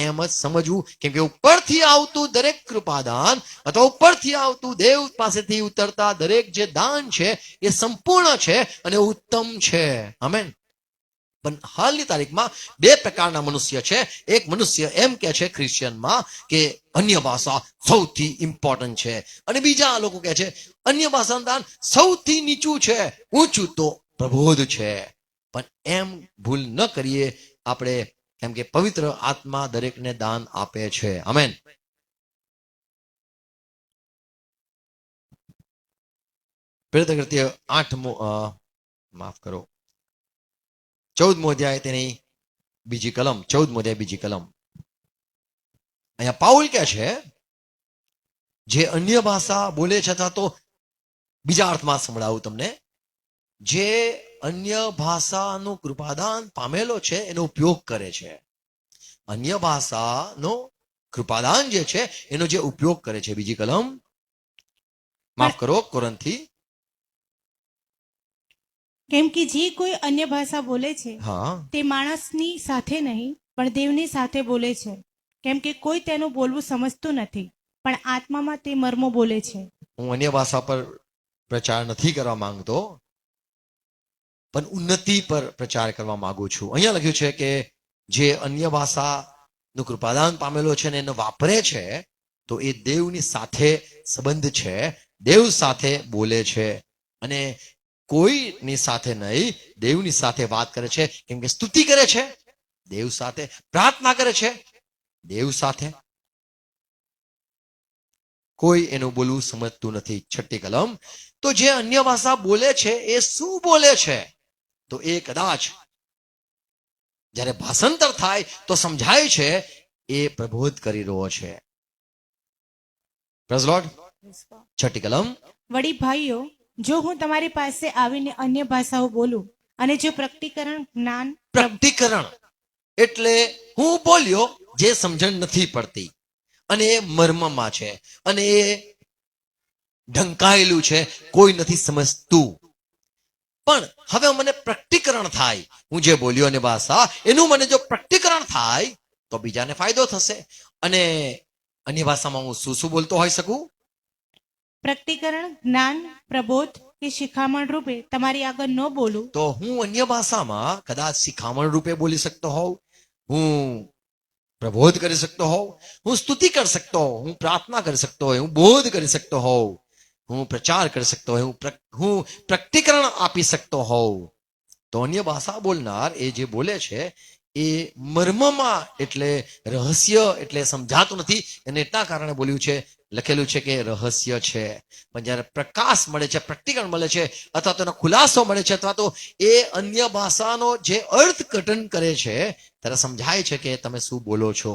એમ જ સમજવું, કેમ કે ઉપરથી આવતું દરેક કૃપાદાન અથવા ઉપરથી આવતું દેવ પાસેથી ઉતરતા દરેક જે દાન છે એ સંપૂર્ણ છે અને ઉત્તમ છે. આમેન. પણ હાલની તારીખમાં બે પ્રકારના મનુષ્ય છે. એક મનુષ્ય એમ કે છે ક્રિશ્ચિયનમાં કે અન્ય ભાષા સૌથી ઇમ્પોર્ટન્ટ છે, અને બીજા લોકો કહે છે અન્ય ભાષાનું દાન સૌથી નીચું છે, ઊંચું તો પ્રબોધ છે. પણ એમ ભૂલ ન કરીએ આપણે, કેમ કે પવિત્ર આત્મા દરેકને દાન આપે છે. આમેન. પ્રેરિત કૃત્ય માફ કરો 14મો અધ્યાય તેની બીજી કલમ, 14મો અધ્યાય બીજી કલમ. અહીંયા પાઉલ કહે છે જે અન્ય ભાષા બોલે છે, અથવા તો બીજા અર્થમાં સંભળાવું તમને, જે અન્ય ભાષાનું કૃપાદાન પામેલો છે એનો ઉપયોગ કરે છે. અન્ય ભાષાનો કૃપાદાન જે છે એનો જે ઉપયોગ કરે છે. બીજી કલમ, માફ કરો, કોરંથી. કેમ કે જે કોઈ અન્ય ભાષા બોલે છે હા, તે માણસની સાથે નહીં પણ દેવની સાથે બોલે છે, કેમ કે કોઈ તેનું બોલવું સમજતું નથી, પણ આત્મામાં તે મર્મો બોલે છે. હું અન્ય ભાષા પર પ્રચાર નથી કરવા માંગતો, પણ ઉન્નતિ પર પ્રચાર કરવા માંગુ છું. અહીંયા લખ્યું છે કે જે અન્ય ભાષાનું કૃપાદાન પામેલો છે ને એને વાપરે છે, તો એ દેવની સાથે સંબંધ છે, દેવ સાથે બોલે છે, અને કોઈની સાથે નહીં, દેવની સાથે વાત કરે છે. કેમ કે સ્તુતિ કરે છે દેવ સાથે, પ્રાર્થના કરે છે દેવ સાથે. કોઈ એનું બોલવું સમજતું નથી. 6ઠ્ઠી કલમ, તો જે અન્ય ભાષા બોલે છે એ શું બોલે છે? તો એ કદાચ જ્યારે ભાષાંતર થાય તો સમજાય છે એ પ્રબોધ કરી રહ્યો છે. Praise lord. 6ઠ્ઠી કલમ, વળી ભાઈઓ, જો હું તમારી પાસે આવીને અન્ય ભાષાઓ બોલું અને જો પ્રકટીકરણ જ્ઞાન પ્રકટીકરણ એટલે હું બોલ્યો જે સમજણ નથી પડતી અને એ મર્મમાં છે અને એ ઢંકાયેલું છે, કોઈ નથી સમજતું. પણ હવે મને પ્રકટીકરણ થાય, હું જે બોલ્યો અને ભાષા એનું મને જો પ્રકટીકરણ થાય તો બીજાને ફાયદો થશે. અને અન્ય ભાષામાં હું શું શું બોલતો હોઈ શકું? પ્રકટીકરણ જ્ઞાન પ્રબોધ કે શિખામણ રૂપે તમારી આગળ ન બોલું તો હું અન્ય ભાષામાં કદાચ શિખામણ રૂપે બોલી શકતો હોઉં, હું પ્રબોધ કરી શકતો હોઉં, હું સ્તુતિ કરી શકતો હોઉં, હું પ્રાર્થના કરી શકતો હોય, હું બોધ કરી શકતો હોઉં, હું પ્રચાર કરી શકતો હોય, હું પ્રકટીકરણ આપી શકતો હોઉં. તો અન્ય ભાષા બોલનાર એ જે બોલે છે એ મર્મમાં, એટલે રહસ્ય, એટલે સમજાતું નથી, અને એટલા કારણે બોલ્યું છે, લખેલું છે કે રહસ્ય છે. પણ જ્યારે પ્રકાશ મળે છે, પ્રકટીકરણ મળે છે, અથવા તેનો ખુલાસો મળે છે, અથવા તો એ અન્ય ભાષાનો જે અર્થઘટન કરે છે, ત્યારે સમજાય છે કે તમે શું બોલો છો.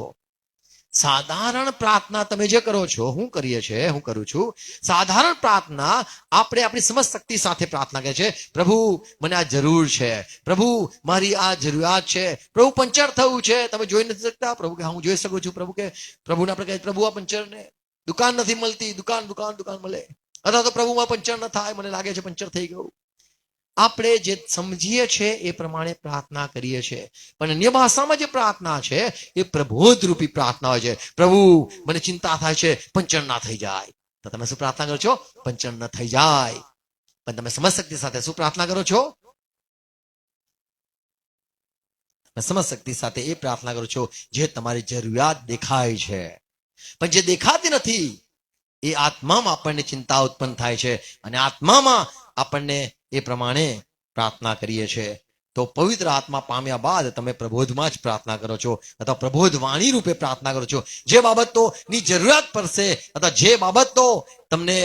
સાધારણ પ્રાર્થના તમે જે કરો છો, હું કરું છું, સાધારણ પ્રાર્થના આપણે આપણી સમજ શક્તિ સાથે પ્રાર્થના કરે છે. પ્રભુ મને આ જરૂર છે, પ્રભુ મારી આ જરૂરિયાત છે, પ્રભુ પંચર થયું છે, તમે જોઈ નથી શકતા? પ્રભુ કે હા હું જોઈ શકું છું. પ્રભુ કે પ્રભુને આપણે કહે પ્રભુ આ પંચર ને દુકાન નથી મળતી, દુકાન મળે, અથવા તો પ્રભુમાં પંચર ન થાય, મને લાગે છે પંચર થઈ ગયું. આપણે જે સમજીએ છીએ એ પ્રમાણે પ્રાર્થના કરીએ છીએ. પણ અન્ય ભાષામાં જે પ્રાર્થના છે એ પ્રબોધ રૂપી પ્રાર્થના હોય છે. પ્રભુ મને ચિંતા થાય છે, પંચર ના થઈ જાય. તો તમે શું પ્રાર્થના કરો છો? પંચર ન થઈ જાય. પણ તમે સમજ શક્તિ સાથે શું પ્રાર્થના કરો છો? તમે સમજ શક્તિ સાથે એ પ્રાર્થના કરો છો જે તમારી જરૂરિયાત દેખાય છે. પણ જે દેખાતી નથી એ આત્મામાં આપણને ચિંતા ઉત્પન્ન થાય છે, અને આત્મામાં આપણને એ પ્રમાણે પ્રાર્થના કરીએ છીએ. તો પવિત્ર આત્મા પામ્યા બાદ તમે પ્રબોધમાં જ પ્રાર્થના કરો છો, અથવા પ્રબોધ વાણી રૂપે પ્રાર્થના કરો છો. જે બાબતોની જરૂરિયાત પડશે, અથવા જે બાબતો તમને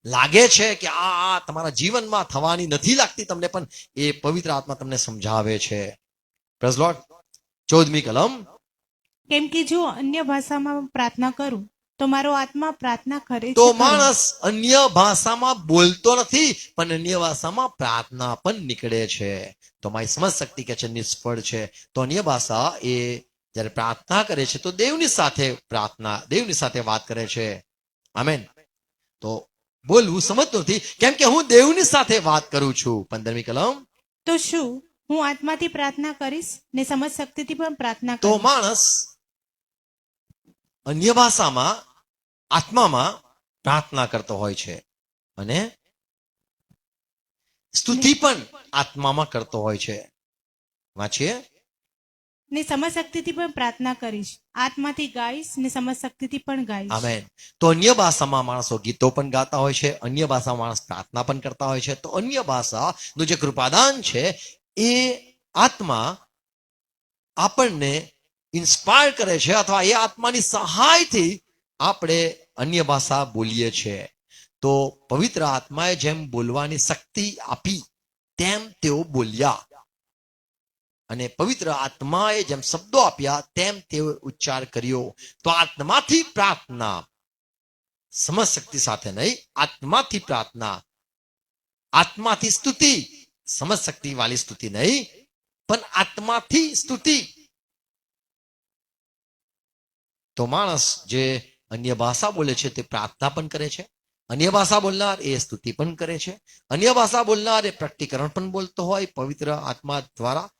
લાગે છે કે આ તમારા જીવનમાં થવાની નથી લાગતી તમને, પણ એ પવિત્ર આત્મા તમને સમજાવે છે. Praise lord. 14મી કલમ, કેમ કે જો અન્ય ભાષામાં પ્રાર્થના કરું તો મારો આત્મા પ્રાર્થના કરે છે તો ખરો. માણસ અન્ય ભાષામાં બોલતો નથી, પણ અન્ય ભાષામાં પ્રાર્થના પણ નીકળે છે. તો મારી સમજ શક્તિ કે છે નિષ્ફળ છે. તો અન્ય ભાષા એ જ્યારે પ્રાર્થના કરે છે તો દેવની સાથે વાત કરે છે. આમેન. તો બોલવું સમજતો નથી, કેમ કે હું દેવની સાથે વાત કરું છું. 15મી કલમ, તો શું હું આત્માથી પ્રાર્થના કરીશ ને સમજ શક્તિથી પણ પ્રાર્થના તો કરીશ? માણસ અન્ય ભાષામાં આત્મામાં પ્રાર્થના કરતો હોય છે અને સ્તુતિ પણ આત્મામાં કરતો હોય છે. વાંચીએ. ને સમશક્તિથી પણ પ્રાર્થના કરીશ, આત્માથી ગાઈશ ને સમશક્તિથી પણ ગાઈશ. આમેન. તો અન્ય ભાષામાં માણસો ગીતો પણ ગાતા હોય છે, અન્ય ભાષામાં માણસ પ્રાર્થના પણ કરતા હોય છે. તો અન્ય ભાષાનું જે કૃપાદાન છે એ આત્મા આપણને ઇન્સ્પાયર કરે છે, અથવા એ આત્માની સહાયથી આપણે અન્ય ભાષા બોલીએ છીએ. તો પવિત્ર આત્માએ જેમ બોલવાની શક્તિ આપી તેમ તેઓ બોલ્યા, અને પવિત્ર આત્માએ જેમ શબ્દો આપ્યા તેમ તેઓ ઉચ્ચાર કર્યો. તો આત્માથી પ્રાર્થના, સમશક્તિ સાથે નહીં, આત્માથી પ્રાર્થના, આત્માથી સ્તુતિ, સમશક્તિ વાળી સ્તુતિ નહીં, પણ આત્માથી સ્તુતિ. તો માણસ જે અન્ય ભાષા બોલે છે તે પ્રાર્થના પણ કરે છે, અન્ય ભાષા બોલનાર એ સ્તુતિ પણ કરે છે, અન્ય ભાષા બોલનાર એ પ્રકટીકરણ પણ બોલતો હોય પવિત્ર આત્મા દ્વારા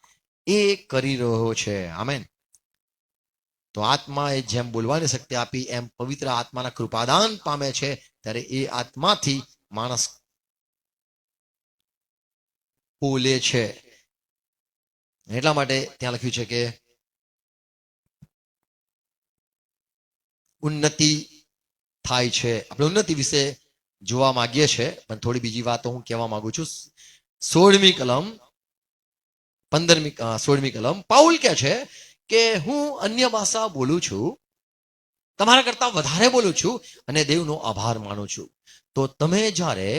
એ કરી રહ્યો છે. આમેન. તો આત્માએ જેમ બોલવાની શક્તિ આપી એમ પવિત્ર આત્માના કૃપાદાન પામે છે, ત્યારે એ આત્માથી માણસ બોલે છે. એટલા માટે ત્યાં લખ્યું છે કે ઉન્નતિ થાય છે. આપણે ઉન્નતિ વિશે જોવા માંગીએ છીએ, પણ થોડી બીજી વાતો હું કહેવા માંગુ છું. 16મી કલમ 16મી કલમ પાઉલ કહે છે કે હું અન્ય ભાષા બોલું છું, તમારા કરતા વધારે બોલું છું અને દેવનો આભાર માનું છું. તો તમે જ્યારે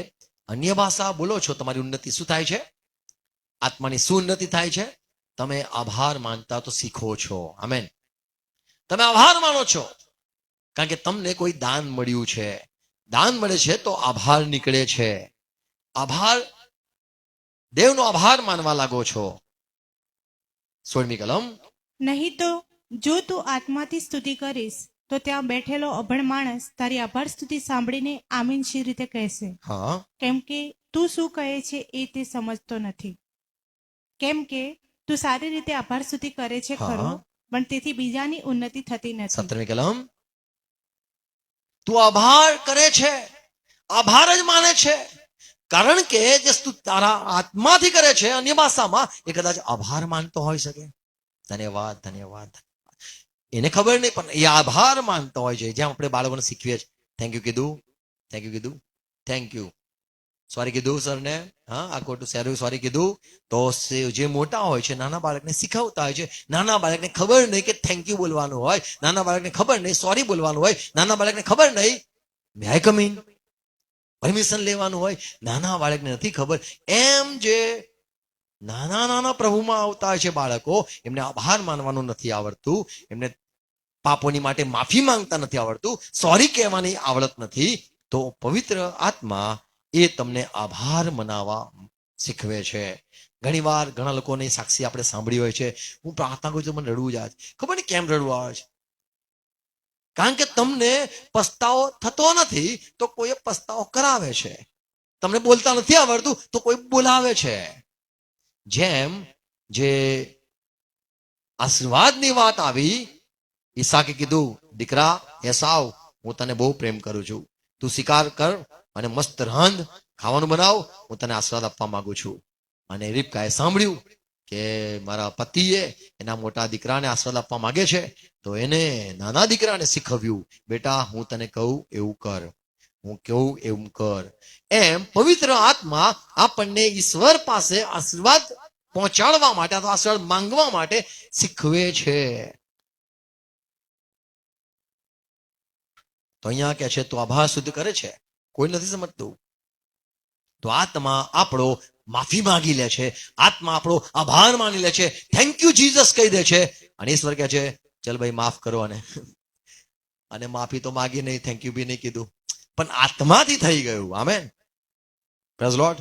અન્ય ભાષા બોલો છો, તમારી ઉન્નતિ શું થાય છે? આત્માની શું ઉન્નતિ થાય છે? તમે આભાર માનતા તો શીખો છો. આમેન. તમે આભાર માનો છો કારણ કે તમને કોઈ દાન મળ્યું છે. દાન મળે છે તો આભાર નીકળે છે. આભાર, દેવનો આભાર માનવા લાગો છો. 16મી કલમ. નહીં તો જો તું આત્માથી સ્તુતિ કરીશ તો ત્યાં બેઠેલો અભણ માણસ તારી આભાર સ્તુતિ સાંભળીને આમીન શી રીતે કહેશે? હા, કેમ કે તું શું કહે છે એ તે સમજતો નથી. કેમ કે તું સારી રીતે આભાર સ્તુતિ કરે છે હા. ખરો, પણ તેથી બીજાની ઉન્નતિ થતી નથી. 17મી કલમ. તું આભાર કરે છે, આભાર જ માને છે, કારણ કે જે તું તારા આત્માથી કરે છે અન્ય ભાષામાં, એ કદાચ આભાર માનતો હોઈ શકે. ધન્યવાદ, ધન્યવાદ. એને ખબર નહીં, પણ એ આભાર માનતો હોય છે. જેમ આપણે બાળકોને શીખવીએ છીએ, થેન્ક યુ કીધું, થેન્ક યુ કીધું, થેન્ક યુ, સોરી કીધું સરને, હા આ ખોટું સેરું સોરી કીધું. તો જે મોટા હોય છે નાના બાળકને શીખવતા હોય છે. નાના બાળકને ખબર નહીં કે થેન્ક યુ બોલવાનું હોય, નાના બાળકને ખબર નહીં સોરી બોલવાનું હોય, નાના બાળકને ખબર નહીં મે આઈ કમ ઇન પરમિશન લેવાનું હોય, નાના બાળકને નથી ખબર. એમ જે નાના નાના પ્રભુમાં આવતા હોય છે બાળકો, એમને આભાર માનવાનું નથી આવડતું, એમને પાપોની માટે માફી માંગતા નથી આવડતું, સોરી કહેવાની આવડત નથી. તો પવિત્ર આત્મા એ તમને આભાર મનાવવા શીખવે છે. ઘણી વાર ઘણા લોકોની સાક્ષી આપણે સાંભળી હોય છે, હું પ્રાર્થના કરું છું મને રડવું જ આવે છે. ખબર નહીં કેમ રડવું આવે છે, કારણ કે તમને પસ્તાવો થતો નથી તો કોઈ પસ્તાવો કરાવે છે. તમને બોલતા નથી આવડતું તો કોઈ બોલાવે છે. જેમ જે આશીર્વાદની વાત આવી, ઈસાકે કીધું, દીકરા એસાવ, હું તને બહુ પ્રેમ કરું છું, તું શિકાર કર અને મસ્ત રાંધ, ખાવાનું બનાવ, હું તને આશીર્વાદ આપવા માંગુ છું. અને રિબકાએ સાંભળ્યું કે મારા પતિએ એના મોટા દીકરાને આશીર્વાદ આપવા માંગે છે, તો એને નાના દીકરાને શીખવ્યું, બેટા હું તને કહું એવું કર, હું કહું એવું કર. એમ પવિત્ર આત્મા આપણને ઈશ્વર પાસે આશીર્વાદ પહોંચાડવા માટે અથવા આશીર્વાદ માંગવા માટે શીખવે છે. તો અહીંયા કે છે તો આભાર શુદ્ધ કરે છે, કોઈ નથી સમજતું. તો આત્મા આપણો માફી માંગી લે છે, આત્મા આપણો આભાર માની લે છે, થેન્ક યુ જીસસ કહી દે છે, અને ઈશ્વર કહે છે ચલ ભાઈ માફ કરો. અને માફી તો માગી નહીં, થેન્ક યુ બી નહીં કીધું, પણ આત્માથી થઈ ગયું. Amen, praise lord.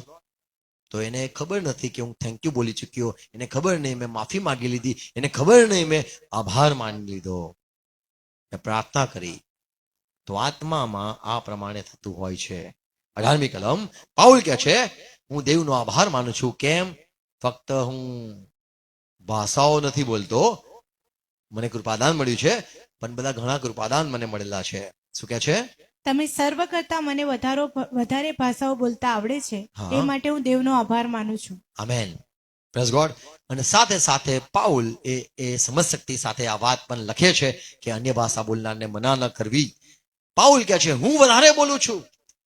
તો એને ખબર નથી કે હું થેન્ક યુ બોલી ચૂક્યો, એને ખબર નહીં મેં માફી માંગી લીધી, એને ખબર નહીં મેં આભાર માની લીધો, મેં પ્રાર્થના કરી. તો આત્મામાં આ પ્રમાણે થતું હોય છે. 18મી કલમ પાઉલ કહે છે હું દેવનો આભાર માનું છું. કેમ? ફક્ત હું ભાષાઓ નથી બોલતો, મને કૃપાદાન મળ્યું છે, પણ બધા ઘણા કૃપાદાન મને મળેલા છે. શું કહે છે? તમે સર્વ કરતા મને વધારે ભાષાઓ બોલતા આવડે છે હા. એ માટે હું દેવનો આભાર માનું છું. આમેન. Praise God. અને સાથે સાથે પાઉલ એ સમજશક્તિ સાથે આ વાત પણ લખે છે કે અન્ય ભાષા બોલનારને મના ન કરવી. પાઉલ કહે છે હું વધારે બોલું છું.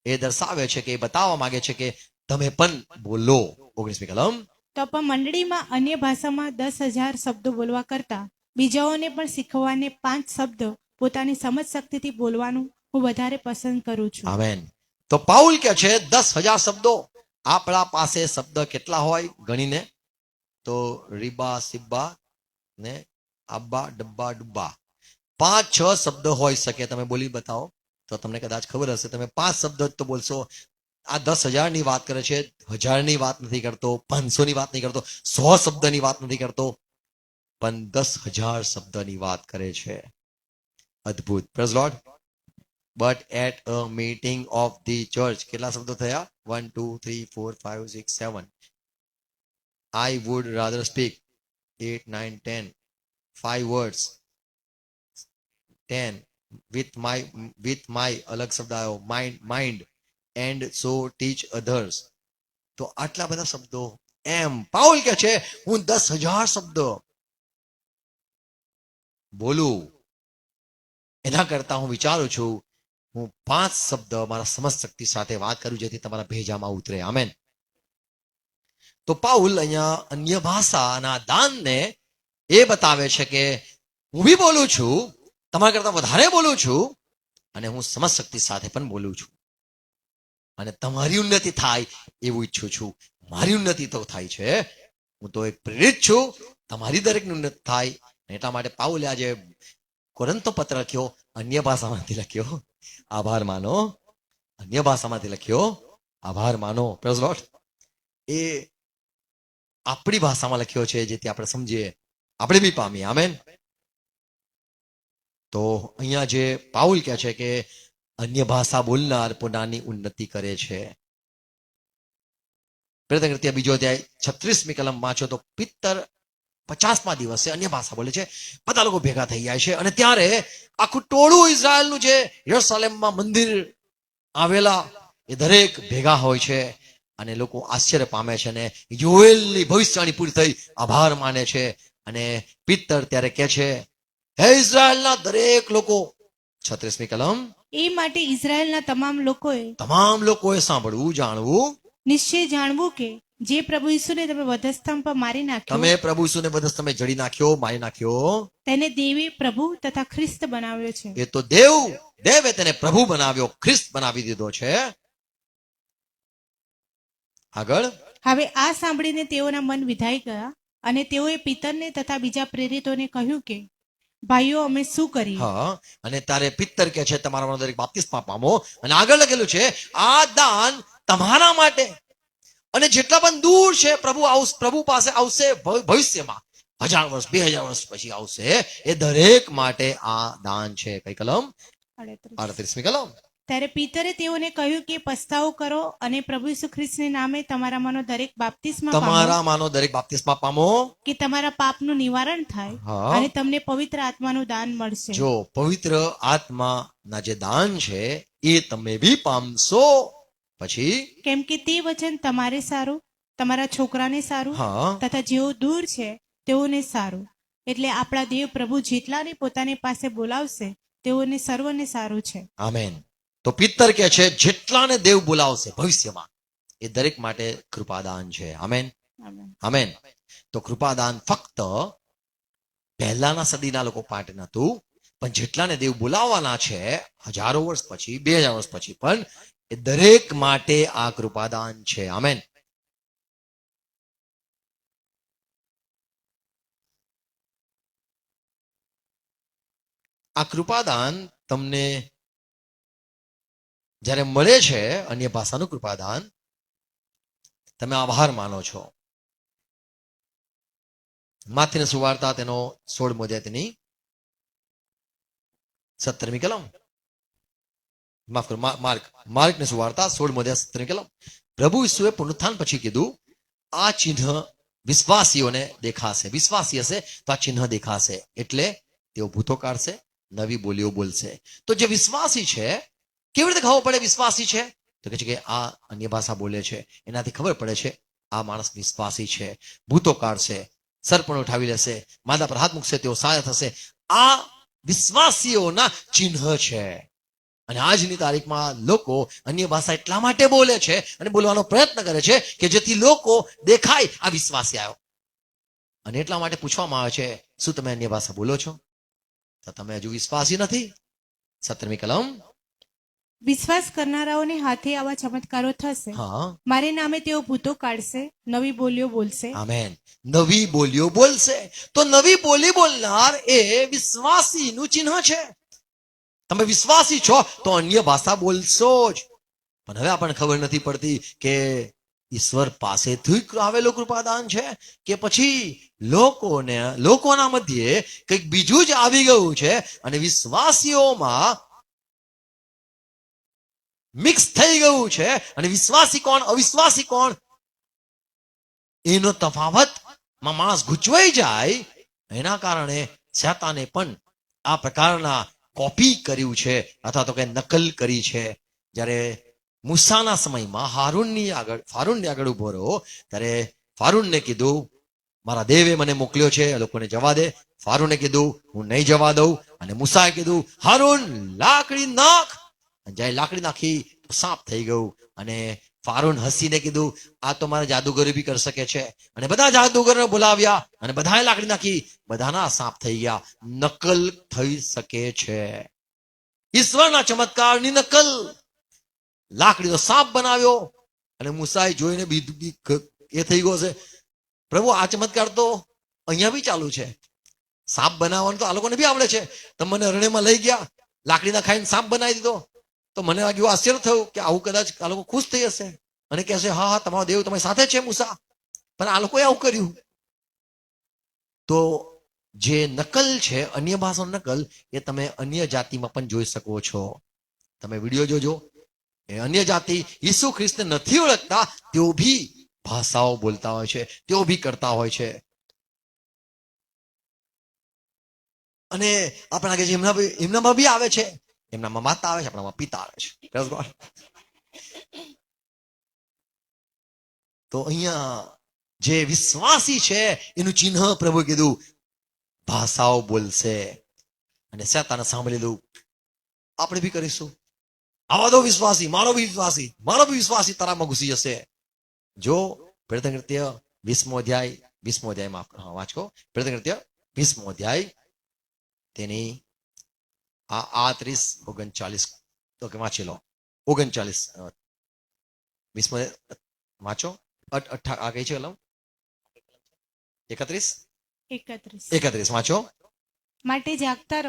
એ દર્શાવે છે કે એ બતાવવા માંગે છે કે તમે પણ બોલો. 19મી કલમ. તો પણ મંડળીમાં અન્ય ભાષામાં 10,000 શબ્દો બોલવા કરતા બીજાઓને પણ શીખવાને 5 શબ્દ પોતાની સમજ શક્તિથી બોલવાનું હું વધારે પસંદ કરું છું. આમેન. તો પાઉલ કહે છે 10,000 શબ્દો. આપણા પાસે શબ્દ કેટલા હોય ગણીને? તો રીબા સિબ્બા ને આબ્બા ડબ્બા ડુબ્બા 5-6 શબ્દ હોઈ શકે. તમે બોલી બતાવો તો તમને કદાચ ખબર હશે. તમે 5 શબ્દ જ તો બોલશો. આ 10,000 ની વાત કરે છે. 1000 ની વાત નથી કરતો, 500 ની વાત નહીં કરતો, 100 શબ્દની વાત નથી કરતો, પણ 10,000 શબ્દની વાત કરે છે. અદ્ભુત. Praise Lord. But at a meeting of the church કેટલા શબ્દો થયા? 1 2 3 4 5 6 7. I would rather speak 8 9 10 5 words 10 with my અલગ શબ્દ આવ્યો mind and so teach others. તો આટલા બધા શબ્દો એમ પાઉલ કહે છે હું 10,000 શબ્દ બોલું એના કરતા હું વિચારું છું હું 5 શબ્દ મારા સમજ શક્તિ સાથે વાત કરું જેથી તમારા ભેજામાં ઉતરે. આમેન. તો પાઉલ અહીંયા અન્ય ભાષાના દાનને એ બતાવે છે કે હું બી બોલું છું, તમારા કરતા વધારે બોલું છું, અને હું સમજ શક્તિ સાથે પણ બોલું છું. અને તમારી ઉન્નતિ થાય એવું ઈચ્છું છું. મારી ઉન્નતિ તો થાય છે. હું તો એક પ્રેરિત છું. તમારી દરેકની ઉન્નતિ થાય. એટલા માટે પાઉલે આજે કોરિન્થો પત્ર લખ્યો, અન્ય ભાષામાંથી લખ્યો, આભાર માનો. અન્ય ભાષામાંથી લખ્યો, આભાર માનો. Praise lord. એ આપણી ભાષામાં લખ્યો છે જેથી આપણે સમજીએ, આપણે બી પામીએ. આમેન. તો અહીંયા જે પાઉલ કહે છે કે અન્ય ભાષા બોલનાર પોતાની ઉન્નતિ કરે છે. બીજો અધ્યાય 36મી કલમ વાંચો તો પિત્તર 50મા દિવસે અન્ય ભાષા બોલે છે. બધા લોકો ભેગા થઈ જાય છે અને ત્યારે આખું ટોળું ઇઝરાયલનું જે યરુશલેમમાં મંદિર આવેલા એ દરેક ભેગા હોય છે અને લોકો આશ્ચર્ય પામે છે અને યોએલની ભવિષ્યવાણી પૂરી થઈ આભાર માને છે. અને પિત્તર ત્યારે કહે છે હે ઇઝરાયલના દરેક લોકો, 36મી કલમ, એ માટે ઇઝરાયલના તમામ લોકોએ સાંભળવું, જાણવું, નિશ્ચય જાણવું કે જે પ્રભુ ઈસુને તમે વધસ્તંભ પર મારી નાખ્યો, તમે પ્રભુ ઈસુને વધસ્તંભે જડી નાખ્યો, મારી નાખ્યો, તેને દેવે પ્રભુ તથા ખ્રિસ્ત બનાવ્યો છે. એ તો દેવે તેને પ્રભુ બનાવ્યો, ખ્રિસ્ત બનાવી દીધો છે. આગળ. હવે આ સાંભળીને તેઓના મન વિધાઈ ગયા અને તેઓએ પિતરને તથા બીજા પ્રેરિતોને કહ્યું કે ભાઈઓ અમે શું કરીએ? હા. અને તારે પિત્તર કે છે તમારા દરેક બાપ્તિસ્મા પામો. અને આગળ લખેલું છે આ દાન તમારા માટે અને જેટલા પણ દૂર છે પ્રભુ પાસે આવશે ભવિષ્યમાં 1000 વર્ષ 2000 વર્ષ પછી આવશે એ દરેક માટે આ દાન છે. કઈ કલમ? 38મી કલમ. ત્યારે પિતરે તેઓને કહ્યું કે પસ્તાવો કરો અને પ્રભુ ઈસુ ખ્રિસ્તના નામે તમારામાંનો દરેક બાપ્તિસ્મા પામો કે તમારા પાપનું નિવારણ થાય અને તમને પવિત્ર આત્માનું દાન મળશે. જો પવિત્ર આત્માના જે દાન છે એ તમે બી પામશો. પછી કેમ કે તે વચન તમારે સારું, તમારા છોકરાને સારું તથા જેઓ દૂર છે તેઓને સારું. એટલે આપણા દેવ પ્રભુ જેટલાને પોતાની પાસે બોલાવશે તેઓને સર્વને સારું છે. આમેન. તો પિત્તર કે છે જેટલાને દેવ બોલાવશે ભવિષ્યમાં એ દરેક માટે કૃપાદાન છે. આમેન. આમેન. તો કૃપાદાન ફક્ત પહેલાના સદીના લોકો માટે નહોતું, પણ જેટલાને દેવ બોલાવવાના છે 1000 વર્ષ પછી 2000 વર્ષ પછી પણ એ દરેક માટે આ કૃપાદાન છે. આમેન. આ કૃપાદાન તમને જ્યારે મળે છે, અન્ય ભાષાનું કૃપાદાન, તમે આભાર માનો છો. માથીની સુવાર્તા તેનો 16મો અધ્યાયની 17મી કલમ. માફ કરો, માર્કની સુવાર્તા 16મો અધ્યાય 17મી કલમ. પ્રભુ ઈસુએ પુનરુત્થાન પછી કીધું આ ચિહ્ન વિશ્વાસીઓને દેખાશે. વિશ્વાસી હશે તો આ ચિહ્ન દેખાશે. એટલે તેઓ ભૂતો કાઢશે, નવી બોલીઓ બોલશે. તો જે વિશ્વાસી છે, કેવી રીતે ખબર પડે વિશ્વાસી છે? તો કહે છે કે આ અન્ય ભાષા બોલે છે, એનાથી ખબર પડે છે આ માણસ વિશ્વાસી છે. ભૂતો કાઢશે, સરપણ ઉઠાવી લેશે, માથા પર હાથ મૂકશે, તેઓ સાજા થશે. આ વિશ્વાસીઓના ચિહ્ન છે. અને આજની તારીખમાં લોકો અન્ય ભાષા એટલા માટે બોલે છે અને બોલવાનો પ્રયત્ન કરે છે કે જેથી લોકો દેખાય આ વિશ્વાસી આવ્યો. અને એટલા માટે પૂછવામાં આવે છે, શું તમે અન્ય ભાષા બોલો છો? તો તમે હજુ વિશ્વાસી નથી. 17મી કલમ. વિશ્વાસ કરનારાઓને હાથે આવા ચમત્કારો થશે. હા, મારે નામે તેઓ ભૂતો કાઢશે, નવી બોલીઓ બોલશે. આમેન. નવી બોલીઓ બોલશે. તો નવી બોલી બોલનાર એ વિશ્વાસીનું ચિહ્ન છે. તમે વિશ્વાસી છો તો અન્ય ભાષા બોલશો જ. પણ હવે આપણને ખબર નથી પડતી કે ઈશ્વર પાસેથી આવેલું કૃપાદાન છે કે પછી લોકોના મધ્યે કંઈક બીજું જ આવી ગયું છે અને વિશ્વાસીઓમાં મિક્સ થઈ ગયું છે. અને વિશ્વાસી કોણ, અવિશ્વાસી કોણ, એનો તફાવતમાં માણસ ગૂંચવાઈ જાય. એના કારણે શેતાને પણ આ પ્રકારના કોપી કર્યું છે અથવા તો કે નકલ કરી છે. જ્યારે મૂસાના સમયમાં ફારૂનની આગળ ઉભો રહ્યો ત્યારે ફારૂનને કીધું, મારા દેવે મને મોકલ્યો છે, એ લોકોને જવા દે. ફારૂને કીધું, હું નહીં જવા દઉં. અને મૂસાએ કીધું, હારૂન લાકડી નાખ. જ્યારે લાકડી નાખી તો સાપ થઈ ગયું. અને ફારૂન હસીને કીધું, આ તો મારા જાદુગરી બી કરી શકે છે. અને બધા જાદુગરને બોલાવ્યા અને બધાએ લાકડી નાખી, બધાના સાપ થઈ ગયા. નકલ થઈ શકે છે, ઈશ્વરના ચમત્કારની નકલ. લાકડીનો સાપ બનાવ્યો અને મૂસાએ જોઈને એ થઈ ગયો છે, પ્રભુ આ ચમત્કાર તો અહીંયા બી ચાલુ છે. સાપ બનાવવાનું તો આ લોકોને બી આવડે છે. તમે મને અરણ્યમાં લઈ ગયા, લાકડીના ખાઈને સાપ બનાવી દીધો. તો મને લાગ્યું, આશ્ચર્ય થયું કે આવું કદાચ આ લોકો ખુશ થઈ હશે અને કહેશે, હા હા, તમારો દેવ તમારી સાથે છે મૂસા. પણ આ લોકોએ આવું કર્યું. તો જે નકલ છે, અન્ય ભાષાનો નકલ, એ તમે અન્ય જાતિમાં પણ જોઈ શકો છો. તમે વિડીયો જોજો. એ અન્ય જાતિ ઈસુ ખ્રિસ્તને નથી ઓળખતા, તેઓ ભી ભાષાઓ બોલતા હોય છે, તેઓ ભી કરતા હોય છે. અને આપણા કે એમનામાં બી આવે છે, એમનામાં માતા આવે છે, આપણામાં પિતા આવે છે. Praise God. તો અહીંયા જે વિશ્વાસી છે એનું ચિહ્ન પ્રભુ કીધું, ભાષાઓ બોલશે. અને શેતાને સાંભળી લીધું, આપણે બી કરીશું. આવા દો વિશ્વાસી, મારો બી વિશ્વાસી તારામાં ઘૂસી જશે. જો પ્રેરિત કૃત્ય 20મો અધ્યાયમાં વાંચો. પ્રેરિત કૃત્ય 20મો અધ્યાય તેની 39-39 તો કે વાંચી લો. 39 20મો વાંચો. આ કઈ છે કલમ? 31 વાંચો. માટે જાગતા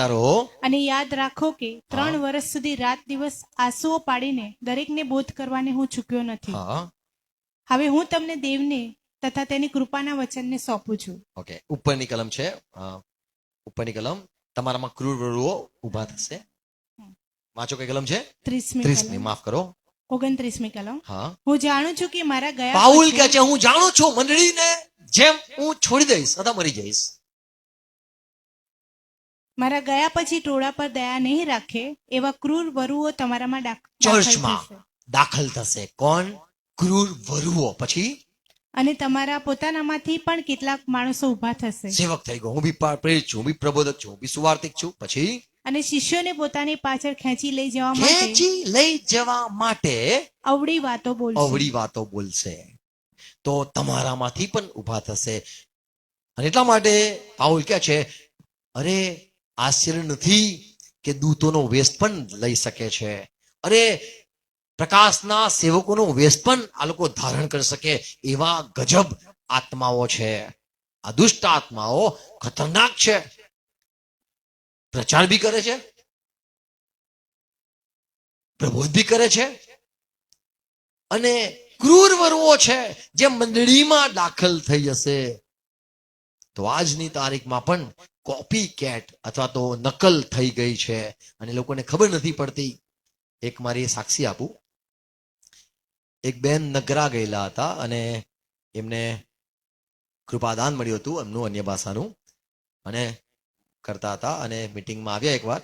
રહો અને યાદ રાખો કે 3 વર્ષ સુધી રાત દિવસ આંસુઓ પાડીને દરેકને બોધ કરવાને હું ચૂક્યો નથી. હવે હું તમને દેવને તથા તેની કૃપાના વચનને સોંપું છું. ઓકે, ઉપરની કલમ છે. ઉપરની કલમ, તમારામાં ક્રૂર વરુઓ ઉભા થશે. વાંચો, કઈ કલમ છે? 30મી. માફ કરો, 29મી કલમ. હા. હું જાણું છું કે મારા ગયા પાઉલ પછી- કહે છે, હું જાણું છું મંડળીને જેમ હું છોડી દઈશ અથવા મરી જઈશ. મારા ગયા પછી ટોળા પર દયા નહીં રાખે એવા ક્રૂર વરુઓ તમારામાં ચર્ચમાં દાખલ થશે. કોણ? ક્રૂર વરુઓ. પછી અને તમારા પોતાનામાંથી પણ કેટલાક માણસો ઊભા થશે સેવક થઈ ગયો, હું બી પ્રેરિત છું, હું બી પ્રબોધક છું, હું બી સુવાર્તિક છું. પછી અને શિષ્યોને પોતાની પાછળ ખેંચી લઈ જવા માટે અવળી વાતો બોલશે. તો તમારામાંથી પણ ઊભા થશે. અને એટલા માટે પાઉલ કહે છે, અરે આશ્ચર્ય નથી કે દૂતોનો વેશ પણ લઈ શકે છે. અરે પ્રકાશના સેવકોનો વેશ પણ આ લોકો ધારણ કરી શકે એવા ગજબ આત્માઓ છે. આ દુષ્ટ આત્માઓ ખતરનાક છે. પ્રચાર બી કરે છે, પ્રબોધ બી કરે છે. અને ક્રૂર વરુઓ છે જે મંડળીમાં દાખલ થઈ જશે. તો આજની તારીખમાં પણ કોપી કેટ અથવા તો નકલ થઈ ગઈ છે અને લોકોને ખબર નથી પડતી. એક મારી સાક્ષી આપું. એક બેન નગરા ગયેલા હતા અને એમને કૃપાદાન મળ્યું હતું એમનું અન્ય ભાષાનું. અને કરતા હતા અને મિટિંગમાં આવ્યા એકવાર,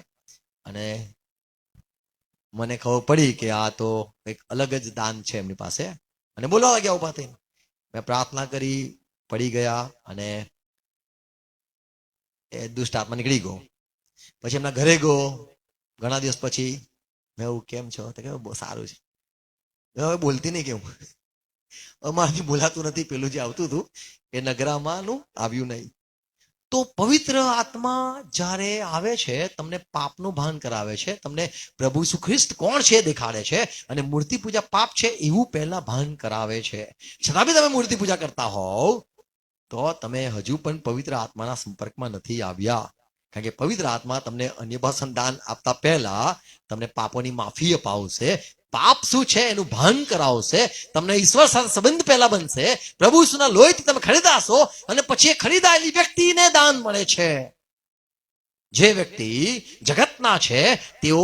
અને મને ખબર પડી કે આ તો એક અલગ જ દાન છે એમની પાસે, અને બોલવા લાગ્યા ઉભા થઈને. મેં પ્રાર્થના કરી, પડી ગયા, અને એ દુષ્ટ આત્મા નીકળી ગયો. પછી એમના ઘરે ગયો, ઘણા દિવસ પછી મેં એવું કેમ છો તો કે બહુ સારું છે. હવે બોલતી નહીં કેવું, અમારાથી બોલાતું નથી, પેલું જે આવતું હતું એ નગરામાંનું આવ્યું નહીં. તો પવિત્ર આત્મા જ્યારે આવે છે, તમને પાપનું ભાન કરાવે છે, તમને પ્રભુ ઈસુ ખ્રિસ્ત કોણ છે દેખાડે છે, અને મૂર્તિ પૂજા પાપ છે એવું પહેલા ભાન કરાવે છે. છતાં બી તમે મૂર્તિ પૂજા કરતા હોવ તો તમે હજુ પણ પવિત્ર આત્માના સંપર્કમાં નથી આવ્યા. કારણ કે પવિત્ર આત્મા તમને અન્ય ભાષણ દાન આપતા પહેલા તમને પાપોની માફી અપાવશે, પાપ શું છે એનું ભાન કરાવશે, તમને ઈશ્વર સાથે સંબંધ પહેલા બનશે, પ્રભુ ઈસુના લોહીથી તમે ખરીદાશો, અને પછી એ ખરીદાયેલી વ્યક્તિને દાન મળે છે. જે વ્યક્તિ જગતના છે તેઓ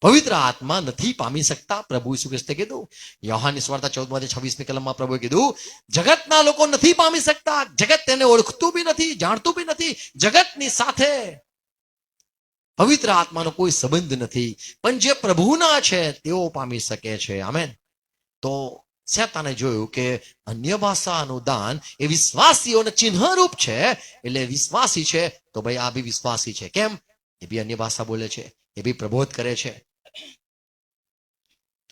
પવિત્ર આત્મા નથી પામી શકતા. પ્રભુ ઈસુ ખ્રિસ્તે કીધું, યોહાનની સુવાર્તા 14:26 કલમમાં પ્રભુએ કીધું, જગતના લોકો નથી પામી શકતા, જગત તેને ઓળખતું બી નથી, જાણતું બી નથી, જગતની સાથે પવિત્ર આત્માનો કોઈ સંબંધ નથી, પણ જે પ્રભુના છે તેઓ પામી શકે છે. આમેન. તો શેતાને જોયું કે અન્ય ભાષાનું દાન એ વિશ્વાસીઓને ચિહ્નરૂપ છે, એટલે વિશ્વાસી છે તો ભાઈ આ બી વિશ્વાસી છે. કેમ? એ બી અન્ય ભાષા બોલે છે, એ બી પ્રબોધ કરે છે.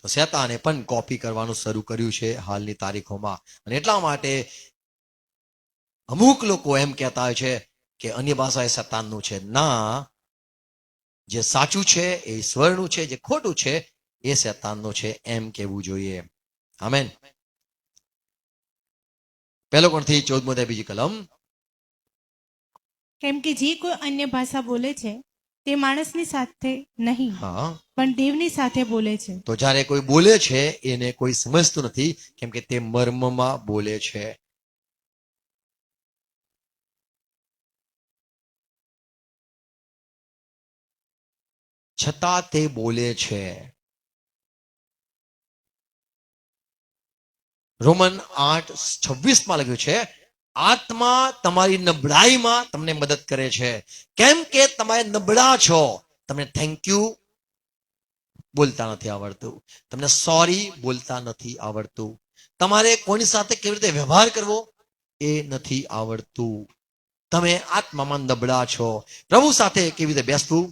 તો શેતાને પણ કોપી કરવાનું શરૂ કર્યું છે હાલની તારીખોમાં. અને એટલા માટે અમુક લોકો એમ કહેતા હોય છે કે અન્ય ભાષા એ શેતાનનું છે. ના, જે સાચું છે એ ઈશ્વરનું છે, જે ખોટું છે એ શેતાનનું છે, એમ કહેવું જોઈએ. આમેન. 1 કોરિન્થીઓ 14 બીજી કલમ. કેમ કે જે કોઈ અન્ય ભાષા બોલે છે તે માણસની સાથે નહીં, હા, પણ દેવની સાથે બોલે છે. તો જ્યારે કોઈ બોલે છે એને કોઈ સમજતું નથી, કેમ કે તે મર્મમાં બોલે છે. છતાં તે બોલે છે. રોમન 8:26 લખ્યું છે, આત્મા તમારી નબળાઈમાં તમને મદદ કરે છે. કેમ કે તમે નબળા છો, તમને થેન્ક યુ બોલતા નથી આવડતું, તમને સોરી બોલતા નથી આવડતું, તમારે કોની સાથે કેવી રીતે વ્યવહાર કરવો એ નથી આવડતું, તમે આત્મામાં નબળા છો, પ્રભુ સાથે કેવી રીતે બેસવું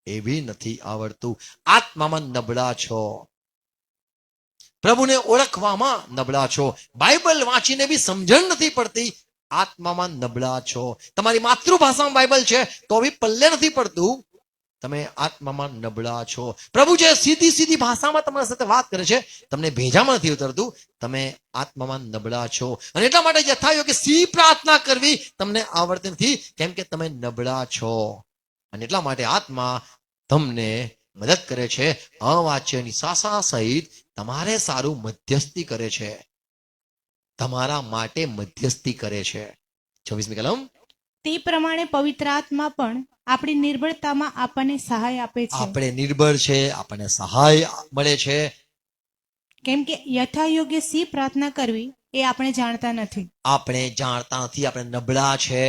એ બી નથી આવડતું, આત્મામાં નબળા છો, પ્રભુને ઓળખવામાં નબળા છો, બાઇબલ વાંચીને બી સમજણ નથી પડતી, આત્મામાં નબળા છો, તમારી માતૃભાષામાં બાઇબલ છે તો બી પલ્લે નથી પડતું, તમે આત્મામાં નબળા છો. પ્રભુ જે સીધી સીધી ભાષામાં તમારા સાથે વાત કરે છે, તમને ભેજામાં નથી ઉતરતું, તમે આત્મામાં નબળા છો. અને એટલા માટે યથાયોગ્ય સી પ્રાર્થના કરવી તમને આવડતી નથી, કેમ કે તમે નબળા છો. અને એટલા માટે આત્મા તમને મદદ કરે છે, અવાચ્ય નિશાસા સહિત તમારે સારું મધ્યસ્થી કરે છે, તમારા માટે મધ્યસ્થી કરે છે. 26મી કલમ. તે પ્રમાણે પવિત્ર આત્મા પણ આપણી નિર્બળતામાં આપણને સહાય આપે છે. આપણે નિર્બળ છે, આપણને સહાય મળે છે. કેમ કે યથાયોગ્ય સી પ્રાર્થના કરવી એ આપણે જાણતા નથી, આપણે જાણતા નથી, આપણે નબળા છે.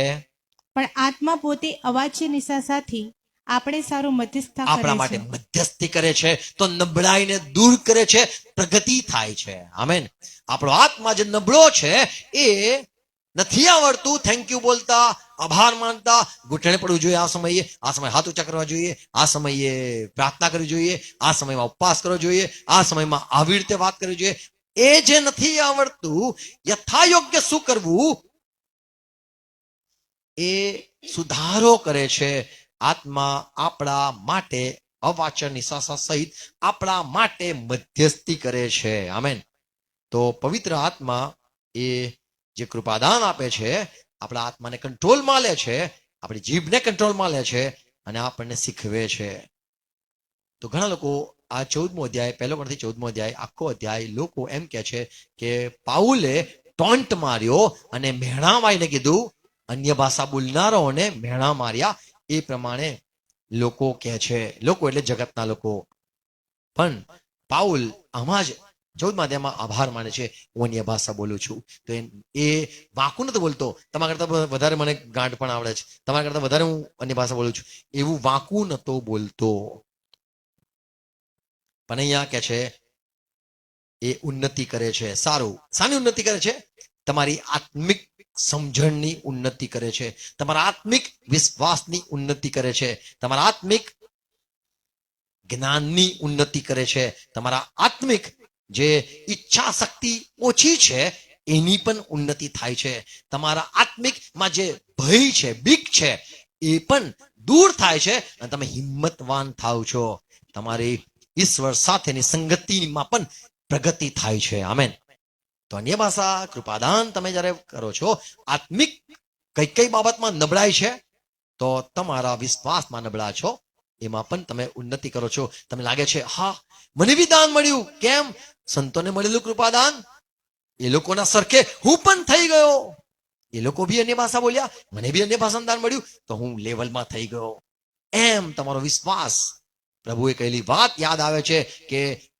પણ આત્મા પોતે અવાચ્ય નિશાસાથી આપણે સારું મધ્યસ્થતા કરે આપણા માટે છે. મધ્યસ્થી કરે છે, તો નબળાઈને દૂર કરે છે, પ્રગતિ થાય છે. આમેન. આપણો આત્મા જે નબળો છે એ નથી આવડતું થેન્ક યુ બોલતા, આભાર માનતા, ઘૂંટણે પડવું જોઈએ, આ સમયે હાથ ઊંચા કરવા જોઈએ, આ સમયે પ્રાર્થના કરવી જોઈએ, આ સમયમાં ઉપવાસ કરવો જોઈએ, આ સમયમાં આવી રીતે વાત કરવી જોઈએ, એ જે નથી આવડતું, યથાયોગ્ય શું કરવું એ સુધારો કરે છે. આત્મા આપણા માટે અવાચન નિશાસા સહિત આપણા માટે મધ્યસ્થી કરે છે. આમેન. તો પવિત્ર આત્મા એ જે કૃપાદાન આપે છે, આપણા આત્માને કંટ્રોલમાં લે છે, આપણી જીભને કંટ્રોલમાં લે છે, અને આપણને શીખવે છે. તો ઘણા લોકો આ 14મો અધ્યાય 1 કોરિન્થી 14મો અધ્યાય આખો અધ્યાય લોકો એમ કહે છે કે પાઉલે ટોન્ટ માર્યો અને મેણા મારીને કીધું, અન્ય ભાષા બોલનારાઓને મેણા માર્યા, એ પ્રમાણે લોકો કહે છે. લોકો એટલે જગતના લોકો. પણ પાઉલ આમાં જ 14 અધ્યાયમાં આભાર માને છે, હું અન્ય ભાષા બોલું છું. તો એ વાંકું નથી બોલતો, તમારા કરતા વધારે મને ગાંઠ પણ આવડે છે, તમારા કરતા વધારે હું અન્ય ભાષા બોલું છું, એવું વાંકું નતો બોલતો. પણ અહીંયા કે છે એ ઉન્નતિ કરે છે. સારું, શાની ઉન્નતિ કરે છે? તમારી આત્મિક સમજણની ઉન્નતિ કરે છે, તમારા આત્મિક વિશ્વાસની ઉન્નતિ કરે છે, તમારા આત્મિક જ્ઞાનની ઉન્નતિ કરે છે, તમારા આત્મિક જે ઈચ્છા શક્તિ ઓછી છે એની પણ ઉન્નતિ થાય છે, તમારા આત્મિકમાં જે ભય છે, બીક છે, એ પણ દૂર થાય છે અને તમે હિંમતવાન થાવ છો. તમારી ઈશ્વર સાથેની સંગતિમાં પણ પ્રગતિ થાય છે. આમેન. તો અન્ય ભાષા કૃપાદાન તમે જ્યારે કરો છો, આત્મિક કઈ કઈ બાબતમાં નબળાઈ છે તો તમારા વિશ્વાસમાં નબળા છો, એમાં પણ તમે ઉન્નતિ કરો છો. તમને લાગે છે હા મને બી દાન મળ્યું, કેમ? સંતોને મળેલું કૃપાદાન, એ લોકોના સરખે હું પણ થઈ ગયો. એ લોકો બી અન્ય ભાષા બોલ્યા, મને બી અન્ય ભાષાનું દાન મળ્યું, તો હું લેવલમાં થઈ ગયો. એમ તમારો વિશ્વાસ, પ્રભુએ કહેલી વાત યાદ આવે છે કે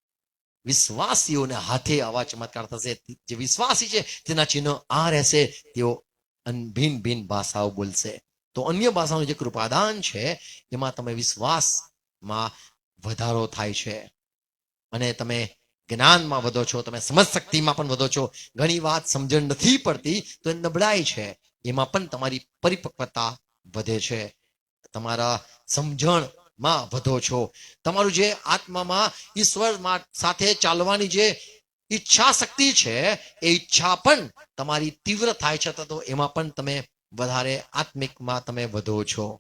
વિશ્વાસીઓને હાથે આવા ચમત્કાર થશે. જે વિશ્વાસી છે તેના ચિહ્નો આ રહેશે, તેઓ ભિન્ન ભિન્ન ભાષાઓ બોલશે. તો અન્ય ભાષાનું જે કૃપાદાન છે એમાં તમે વિશ્વાસમાં વધારો થાય છે અને તમે જ્ઞાનમાં વધો છો, તમે સમજ શક્તિમાં પણ વધો છો. ઘણી વાત સમજણ નથી પડતી તો એ નબળાઈ છે, એમાં પણ તમારી પરિપક્વતા વધે છે, તમારા સમજણમાં વધો છો. તમારું જે આત્મામાં ઈશ્વર સાથે ચાલવાની જે ઈચ્છા શક્તિ છે એ ઈચ્છા પણ તમારી તીવ્ર થાય છે, તો એમાં પણ તમે વધારે આત્મિકમાં તમે વધો છો.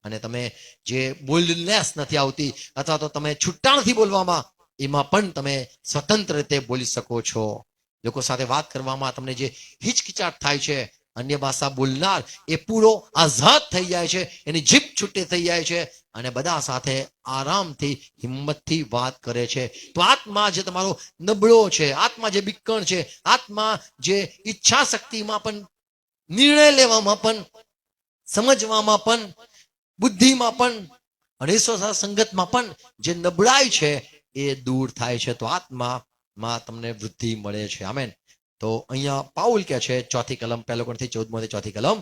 અને તમે જે બોલનેસ નથી આવતી અથવા તો તમે છૂટા નથી બોલવામાં, એમાં પણ તમે સ્વતંત્ર રીતે બોલી શકો છો. લોકો સાથે વાત કરવામાં તમને જે હિચકિચાટ થાય છે, અન્ય ભાષા બોલનાર એ પૂરો આઝાદ થઈ જાય છે, એની જીભ છૂટી થઈ જાય છે અને બધા સાથે આરામથી હિંમતથી વાત કરે છે. તો આત્મા જે તમારો નબળો છે, આત્મા જે બીકણ છે, આત્મા જે ઈચ્છા શક્તિમાં પણ, નિર્ણય લેવામાં પણ, સમજવામાં પણ, બુદ્ધિમાં પણ અને ઈશ્વર સાથે સંગતમાં પણ જે નબળાઈ છે એ દૂર થાય છે. તો આત્મામાં તમને વૃદ્ધિ મળે છે. આમેન. તો અહીંયા પાઉલ કહે છે, 4 કલમ 1 કોરિન્થીય 14 4 કલમ,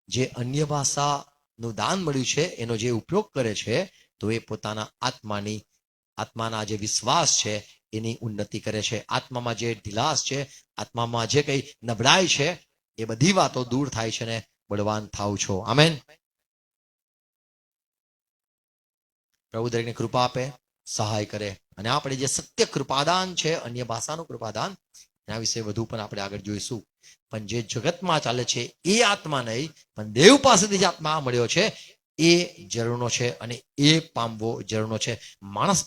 જે અન્ય ભાષાનું દાન મળ્યું છે એનો જે ઉપયોગ કરે છે તો એ પોતાના આત્માના જે વિશ્વાસ છે એની ઉન્નતિ કરે છે. આત્મામાં જે ઢીલાસ છે, આત્મામાં જે કઈ નબળાઈ છે, એ બધી વાતો દૂર થાય છે ને બળવાન થાવ છો. આમેન. પ્રભુ દરેકને કૃપા આપે, સહાય કરે અને આપણે જે સત્ય કૃપાદાન છે, અન્ય ભાષાનું કૃપાદાન, એના વિશે વધુ પણ આપણે આગળ જોઈશું. પણ જે જગતમાં ચાલે છે એ આત્મા નહીં, પણ દેવ પાસેથી જે આત્મા મળ્યો છે એ જરૂરનો છે અને એ પામવો જરૂરનો છે. માણસ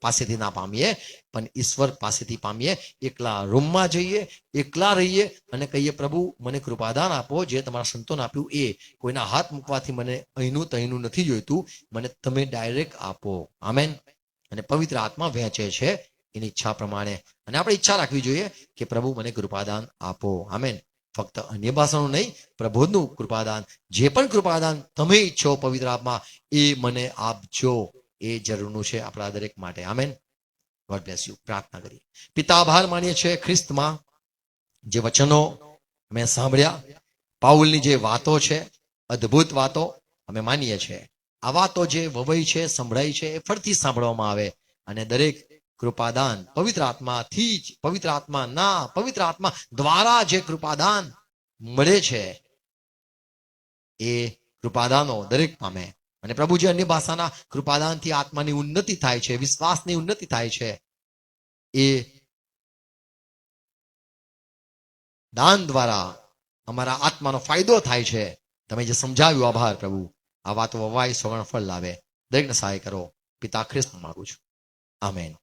પાસેથી ના પામીએ, પણ ઈશ્વર પાસેથી પામીએ. એકલા રૂમમાં જઈએ, એકલા રહીએ અને કહીએ પ્રભુ મને કૃપાદાન આપો, જે તમારા સંતોને આપ્યું એ. કોઈના હાથ મૂકવાથી મને અહીંનું તહીંનું નથી જોઈતું, મને તમે ડાયરેક્ટ આપો. આમેન. અને પવિત્ર આત્મા વહેંચે છે એની ઈચ્છા પ્રમાણે. અને આપણે ઈચ્છા રાખવી જોઈએ કે પ્રભુ મને કૃપાદાન આપો. આમેન. ફક્ત અન્ય ભાષાનું નહીં, પ્રભુનું કૃપાદાન, જે પણ કૃપાદાન તમે ઈચ્છો પવિત્ર આત્મા, એ મને આપજો. એ જરૂરનું છે આપણા દરેક માટે. આમેન. God bless you. પ્રાર્થના કરીએ. પિતા, આભાર માનીએ છીએ ખ્રિસ્તમાં જે વચનો અમે સાંભળ્યા, પાઉલની જે વાતો છે, અદ્ભુત વાતો અમે માનીએ છીએ. આ વાતો જે વવાઈ છે, સંભળાઈ છે, એ ફરીથી સાંભળવામાં આવે અને દરેક કૃપાદાન પવિત્ર આત્માથી જ, પવિત્ર આત્મા દ્વારા જે કૃપાદાન મળે છે એ કૃપાદાનો દરેક પામે. અને પ્રભુ જે અન્ય ભાષાના કૃપાદાનથી આત્માની ઉન્નતિ થાય છે, વિશ્વાસની ઉન્નતિ થાય છે, એ દાન દ્વારા અમારા આત્માનો ફાયદો થાય છે. તમે જે સમજાવ્યું, આભાર પ્રભુ. આ વાતો વવાય, સવર્ણ ફળ લાવે. દરેકને સહાય કરો. પિતા ખ્રિસ્ત માંગુ છું. આમેન.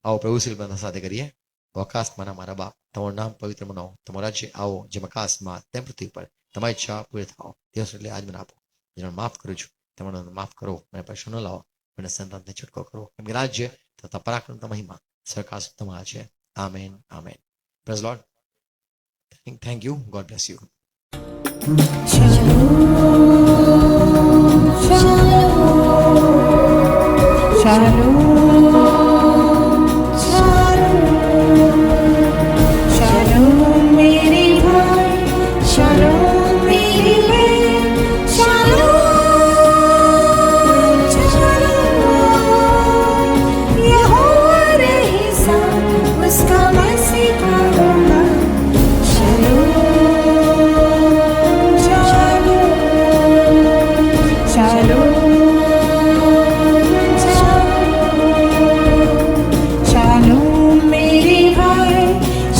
આવો પ્રભુ શ્રી સાથે કરીએ. આકાશમાં મારા બાપ, તમારું નામ પવિત્ર મનાવો, તમારું રાજ્ય આવો, જેમ આકાશમાં તેમ પૃથ્વી પર. તમારી ઈચ્છા પૂરી થાઓ. દિવસ એટલે આજ મને આપો. જેને માફ કરું છું તમારો માફ કરો. મને પૈસા ન લાવો, મને સંતાનને છૂટકો કરો. કેમ કે રાજ્ય તથા પરાક્રમ તથા મહિમા સરકાર તમારા છે. Amen. Amen. Praise lord. Thank you. God bless you. Shalom, shalom, shalom. मेरी बहन शालोम शालोम यहोवा रहे साथ उसका मसीह का होगा शालोम शालोम शालोम शालोम मेरे भाई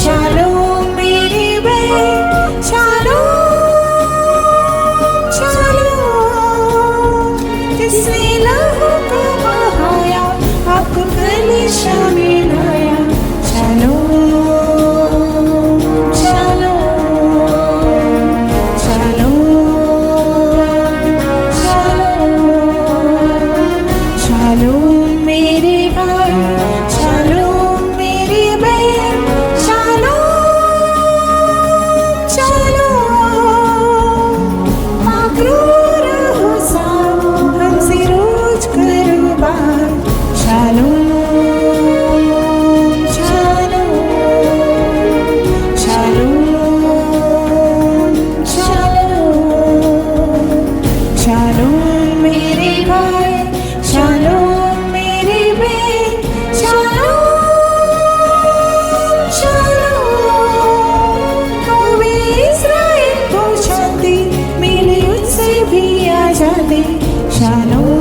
शालोम मेरी बहन शालोम शालोम जिसने लहू को बहाया आपको कलीसिया में लाया shalom shalom shalom shalom shalom मेरे भाई शालोम मेरी बहन शालोम शालोम मगरूर हो सब हमसे रोज करो बात shalom shalom shalom shalom shalom मेरे भाई शालोम मेरी बहन शालोम शालोम कौमे इस्राएल को शांति मिली उससे भी आजादी शालोम